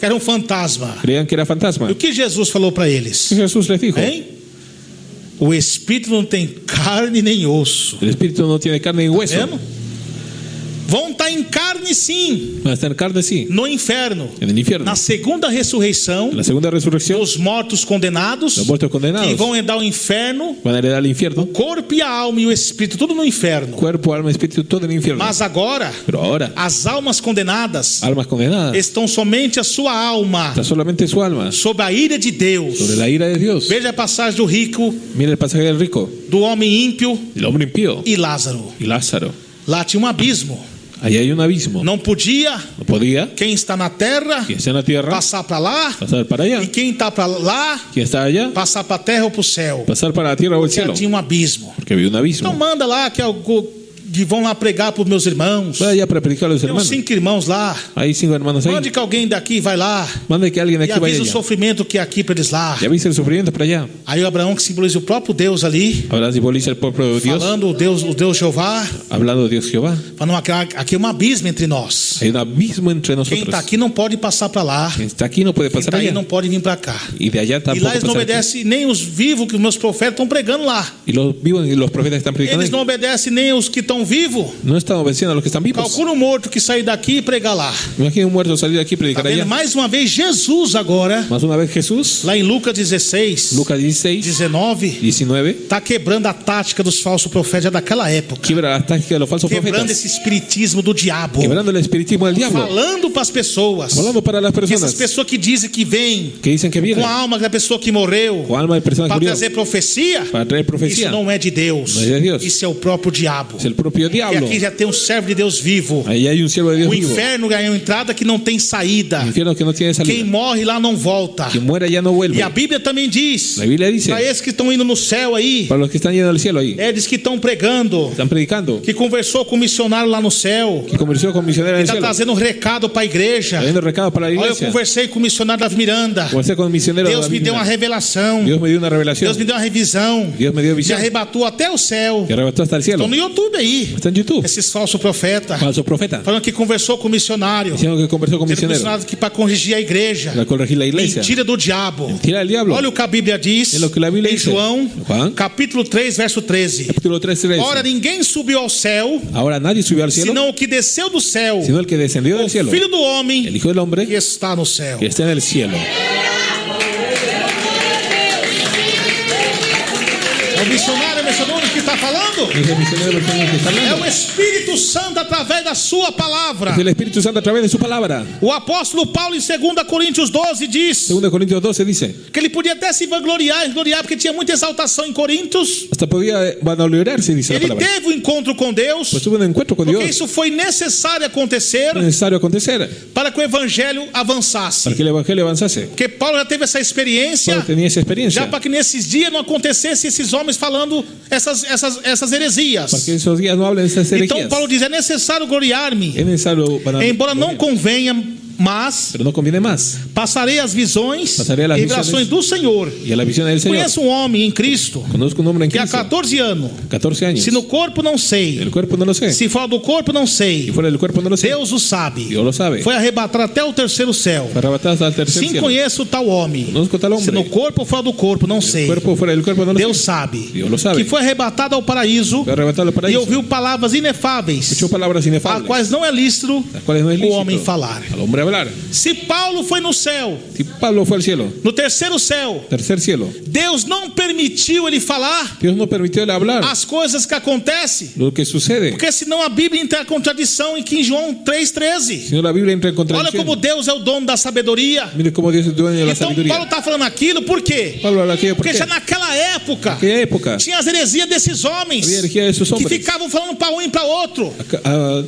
era um fantasma. Creían que era fantasma. E o que Jesus falou para eles? Jesús les dijo, Hein? O espírito não tem carne nem osso. el espíritu no tiene carne ni hueso. Vendo? Vão estar em carne sim, Va a estar en carne, sí, no inferno. en el infierno. Na segunda ressurreição, En la segunda resurrección, os mortos condenados, los muertos que condenados vão entrar ao inferno, van a heredar el infierno. corpo e a alma e o espírito, tudo no inferno. Cuerpo, alma, espíritu, todo en el infierno. Mas agora, Pero ahora, as almas condenadas almas condenadas, estão somente a sua alma está solamente su alma sob a ira de Deus. sobre la ira de Dios. Veja a passagem do rico, Mira el pasaje del rico, do homem ímpio el hombre impío e Lázaro. y Lázaro. Lá tinha um abismo. Ahí hay un abismo. Não podia No podía quem está na terra quien está en la tierra passar para lá, pasar para allá. e quem está para lá Quien está allá passar para a terra ou para o céu. pasar para la tierra o el Já cielo. tinha um abismo. Porque había un Então abismo. manda lá que vão lá pregar para os meus irmãos. Vaya allá para predicar a los Tem uns hermanos. 5 irmãos lá. Hay 5 hermanos ahí. Mande que alguém daqui vai lá Mande que alguien de e aquí vaya avisa o allá. sofrimento que é aqui para eles lá. Y avisa el sufrimiento para allá. Aí o Abraão, que simboliza o próprio Deus ali, Ahora simboliza el propio Dios, falando o Deus Jeová, hablando de Dios Jehová. falando aqui é um abismo entre nós. Hay un abismo entre Quem nosotros. está aqui não pode passar para lá. Quien está aquí no puede Quem pasar está aí allá. não pode vir para cá. Y de allá E tampoco lá eles não pasar aquí. obedecem nem os vivos que os meus profetas estão pregando lá. Y los vivos y los profetas están predicando Eles ahí. não obedecem nem os que estão vivos. No están obedeciendo a los que están vivos. Calcula um morto que sair daqui e pregar lá. Imagina un muerto salir de aquí y Tá predicar vendo? allá. Mais uma vez, Jesus agora, Más una vez Jesús, lá em Lucas 16, Lucas 16, 19, 19, está quebrando a tática dos falsos profetas já daquela época. quiebra las tácticas de los falsos Quebrando profetas. esse espiritismo do diabo. Quebrando el espiritismo del diablo. Falando para as pessoas. Hablando para las Que essas personas pessoas que dizem que vêm que dicen que vienen com a alma da pessoa que morreu con alma de persona que para murió trazer profecia, para traer isso profecía. não é de Deus. Não é de Deus. Isso é o próprio diabo. Es el propio E diablo. aqui já tem um servo de Deus vivo. Ahí hay un siervo de Dios O vivo. inferno ganhou entrada que não tem saída. Infierno que no tiene Quem salida. morre lá não volta. Quien muera ya no E vuelve. a Bíblia também diz, La Biblia dice, para esses que estão indo no céu aí, para los que están yendo al cielo ahí, eles que estão pregando, están predicando, que conversou com o missionário lá no céu, que conversó con misioneros en el está cielo, trazendo um recado para a igreja. trayendo recado para la Olha, eu iglesia. conversei com o missionário Davi Miranda. Conversé con misioneros de Deus la me deu uma Biblia. revelação. Dios me dio una revelación. Deus me deu uma revisão. Dios me dio Me visión. arrebatou até o céu. Que arrebató hasta el cielo. Estão no YouTube aí. Está en YouTube. Esses falsos profetas. Falso profeta. Falando que conversou com o missionário. Diciendo que conversó con Dizendo que o misioneros missionário que para corrigir a igreja. para corregir la iglesia. Mentira do diabo. Mentira del diablo. Olha o que a Bíblia diz É o que a Bíblia em diz. João, Juan, capítulo 3, verso 13. capítulo 13. Ora, ninguém subiu ao céu, Ahora nadie subió al cielo, senão o que desceu do céu, sino el que descendió o del cielo, Filho do el homem Hijo del Hombre, que está no céu. que está en el cielo. É o missionário que está falando? Dice el misionero que está É hablando. o Espírito Santo através da sua palavra. Es el Espíritu Santo a través de su palabra. O apóstolo Paulo em 2 Coríntios 12 diz 2 Corintios 12 dice, que ele podia até se vangloriar, porque tinha muita exaltação em Coríntios. hasta podía vanagloriarse, dice la Ele palabra. teve um encontro com Deus, Pues tuvo un encuentro con porque Dios. isso foi necessário acontecer Era necesario acontecer para que o evangelho avançasse. para que el Evangelio avanzase. Porque Paulo já teve essa experiência, Paulo tenía esa já experiencia para que nesses dias não acontecesse esses homens falando essas heresias. para que esos días no hablen de esas Então herejías. Paulo diz: é necessário gloriar-me, Es necesario embora não convenha, mas pero no conviene más. passarei as visões Passarei as e revelações visões do Senhor. Y a la visión del Señor. Conheço um homem em Cristo Conozco un hombre en que há Cristo, 14 anos, 14 años. se no corpo não sei, El cuerpo no lo sé. se fora do corpo não sei, Si fuera del cuerpo no lo sé. Deus o sabe. Dios lo sabe. Foi arrebatado até o terceiro céu. Fue arrebatado hasta el tercer Sim, cielo. conheço tal homem. Conozco tal Se no hombre. corpo ou fora do corpo, não sei. El cuerpo fuera del cuerpo no lo Deus sé. sabe. Deus lo sabe. Que foi arrebatado ao paraíso Fue arrebatado al e paraíso. ouviu palavras inefáveis, Escuchó palabras a inefables, quais não é lícito las cuales no es o lícito homem falar. al hombre hablar. hablar. Se Paulo foi no céu, Si Pablo fue al cielo, no terceiro céu, tercer cielo, Deus não permitiu ele falar Dios no permitió él hablar as coisas que acontecem, lo que sucede. porque senão a Bíblia entra em contradição em João 3,13. Si no, la Biblia entra en Olha contradicción. como Deus é o dono da sabedoria. Mire cómo Dios es dueño de la Então sabiduría. Paulo está falando aquilo por quê? Pablo habla aquello Porque porque já en naquela época aquella época tinha as heresias desses homens había herejía de esos que hombres. ficavam falando para um e para outro.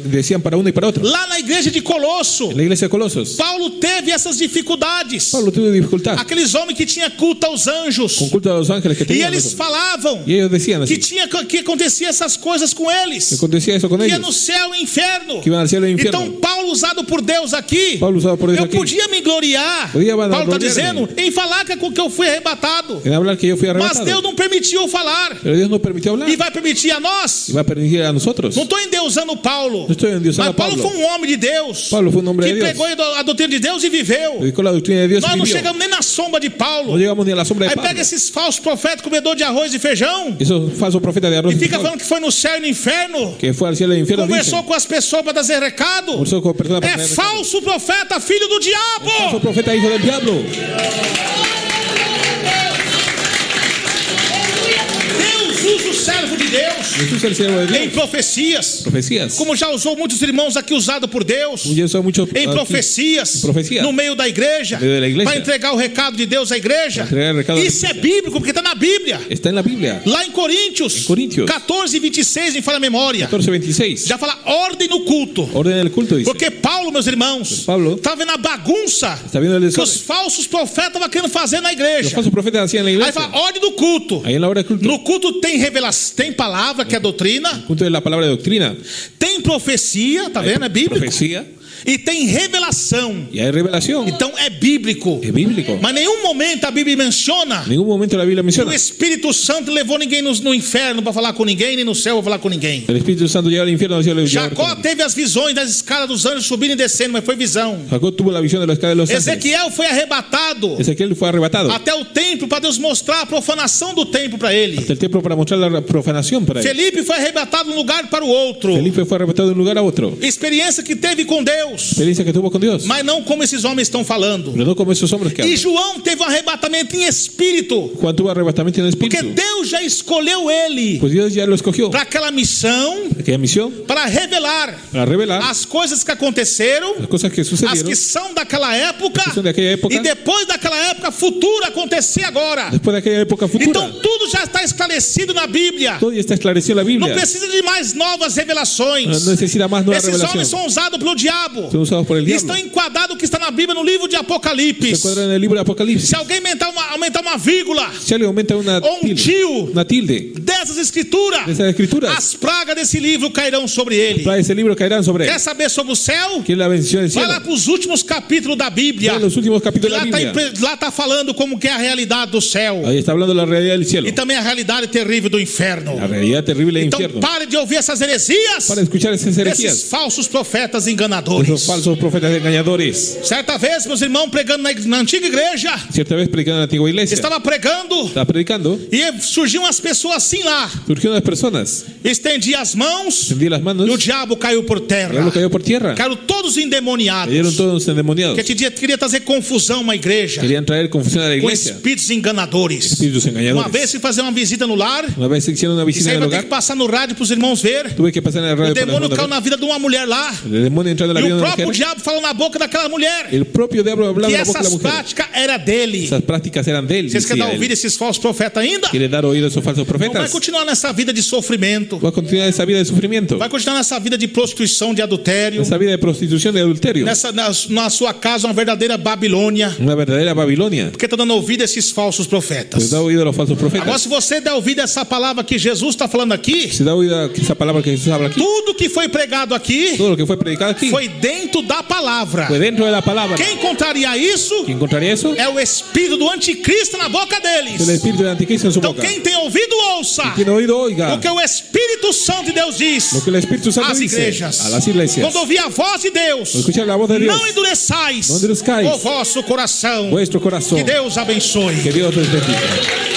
Decían para uno y para otro. Lá na igreja de Colosso, En la iglesia de Colosos, Paulo teve essas dificuldades. Pablo tuvo dificultad Aqueles homens que tinham culto aos anjos. con culto a los ángeles que E tenían. eles falavam Y ellos decían que así, que acontecia essas coisas com que eles. acontecía eso con Que ia ellos, no céu e inferno. que iban al cielo e infierno. Então Paulo, usado por Deus aqui, Pablo usado por Dios eu aquí, podia me gloriar. Podia Paulo está gloriar-me. dizendo em falar que eu fui arrebatado. en hablar que yo fui Mas arrebatado. Deus não permitiu eu falar. Pero Dios no permitió hablar. E vai permitir a nós. Y va a permitir a nosotros. Não estou endeusando Paulo. No estoy endiosando Mas a Paulo Pablo. foi um homem de Deus. Pablo fue un hombre Que de Dios. pegou a doutrina de Deus e viveu. Predicó la doctrina de Dios Nós y não vivió. chegamos nem na sombra de No Paulo. llegamos ni a la sombra de Aí Pablo. pega esses falsos profetas comedor de arroz e feijão Esos falsos profetas de arroz e y fica frijol, falando que foi no céu e no inferno. que fue al cielo e infierno. Conversou Dicen. com as pessoas para trazer recado. Conversó con personas para É traer recado. falso profeta, filho do Falso diabo. profeta, hijo del diablo. Deus usa o servo de Deus Jesús es el siervo de em Dios. profecias. Profecías. Como já usou muitos irmãos aqui usado por Deus. Yo soy mucho Em aquí, profecias, profecia. no meio da igreja, No meio da igreja. para entregar o recado de Deus à igreja. Entregar o recado à Isso é bíblico, porque está na Bíblia. Está en la Biblia. Lá em Coríntios, 14 e 26, em fala a memória, 14:26. já fala ordem no culto. Orden del culto dice. Porque Paulo, meus irmãos, Pablo está vendo a bagunça está viendo el que os desorden. falsos profetas estavam querendo fazer na Los igreja. falsos profetas hacían en la Aí iglesia. fala ordem do culto. Ahí en la hora del culto. No culto tem revelação, tem palavra, que é a doutrina, Culto de la palabra de doctrina. tem profecia, tá vendo? É bíblico. Profecía. E tem revelação. Y hay revelación. Então é bíblico. Es bíblico. Mas em nenhum momento a Bíblia menciona En ningún momento la Biblia que o menciona. Espírito Santo levou ninguém no inferno para falar com ninguém, nem no céu para falar com ninguém. El Espíritu Santo llegó al infierno. Jacó teve as visões das escalas dos anjos subindo e descendo, mas foi visão. Jacob tuvo la visión de la escala de los ángeles. Ezequiel foi arrebatado Ezequiel fue arrebatado até o templo para Deus mostrar a profanação do templo para ele. hasta el templo para mostrar la profanación para él. Felipe foi arrebatado de um lugar para o outro. Felipe fue arrebatado de un lugar a otro. Experiência que teve com Deus, Experiencia que tuvo con Dios. mas não como esses homens estão falando. Pero no como esos hombres que E hablan. João teve um arrebatamento em espírito, Juan tuvo arrebatamiento en el porque Espíritu. Deus já escolheu ele Pues Dios ya lo escogió. para aquela missão, Aquella misión para revelar para revelar as coisas que aconteceram, las cosas que as sucedieron que são daquela época, que são daquela época, e depois daquela época futura acontecer agora. después de aquella época futura. Então tudo já está esclarecido na Bíblia. Todo ya está esclarecido en la Não Biblia. precisa de mais novas revelações. No necesita más nueva Esses revelación. homens são usados pelo diabo. Son usados por el E diablo. estão enquadrados o que está na Bíblia no livro de Se Apocalipse. encuadra en el libro de Apocalipsis. Se alguém aumentar uma vírgula Si alguien aumenta una ou um tilde, tio una tilde dessas escrituras, de esas escrituras, as pragas desse livro cairão sobre ele. para ese libro caerán sobre él. Quer saber sobre o céu? ¿Quién es la bendición del Vai cielo? lá para os últimos capítulos da Bíblia. En los últimos capítulos de la Biblia. Lá está falando como que é a realidade do céu Ahí está hablando de la realidad del cielo. e também a realidade terrível do inferno. La realidad terrible del Então infierno. pare de ouvir essas heresias Para escuchar esas desses herejías, falsos profetas esos enganadores. falsos profetas engañadores. Certa vez, meus irmãos, pregando na antiga igreja, Cierta vez predicando en la antigua iglesia, estava pregando estaba predicando, e surgiam as pessoas assim lá, surgieron las personas, estendia as mãos tendí las manos, e o el diabo caiu por terra. diablo cayó por tierra, Caíram todos endemoniados. cayeron todos endemoniados. Que queria trazer confusão a uma igreja Querían traer confusión a la com iglesia, espíritos enganadores. espíritus Uma engañadores. vez fui fazer uma visita no lar, Una vez hicieron una isso visita aí en vai el ter hogar, que passar no rádio para os irmãos ver. tuve que pasar en el O radio para demônio el caiu na vida de uma mulher lá. demonio entrando en la E vida o de una próprio mujer. diabo falou na boca daquela mulher El propio diablo hablaba que en la boca de la essas mujer. práticas era dele. Esas prácticas eran de él. Vocês querem decía dar él. ouvido esses falsos profetas ainda? ¿Quiere dar oído a esos falsos Não vai profetas? continuar nessa vida de sofrimento. Va a continuar esa vida de sufrimiento, Vai continuar nessa vida de prostituição, de adultério. esa vida de prostitución, de adulterio, Na sua casa, uma verdadeira Babilônia. una verdadera Babilonia. Porque está dando ouvido a esses falsos Pues profetas. da oído a los falsos Agora, profetas. se você der ouvido a essa palavra que Jesus está falando aqui, Se da oído a esa palabra que Jesús habla aquí, tudo que foi pregado aqui todo lo que fue predicado aquí foi dentro da palavra. fue dentro de la palabra. Quem contraria isso ¿Quién encontraría eso? é o espírito do anticristo na boca El deles. espíritu del anticristo en su Então, boca. quem tem ouvido, ouça Tiene oído, oiga o que o Espírito Santo de Deus diz lo que el Espíritu Santo às dice igrejas. a las iglesias. Quando ouvir a voz de Deus, Escuchar la voz de Dios, não endureçais Não endureçais o vosso coração. vuestro corazón. Que Deus abençoe. Que Dios les bendiga.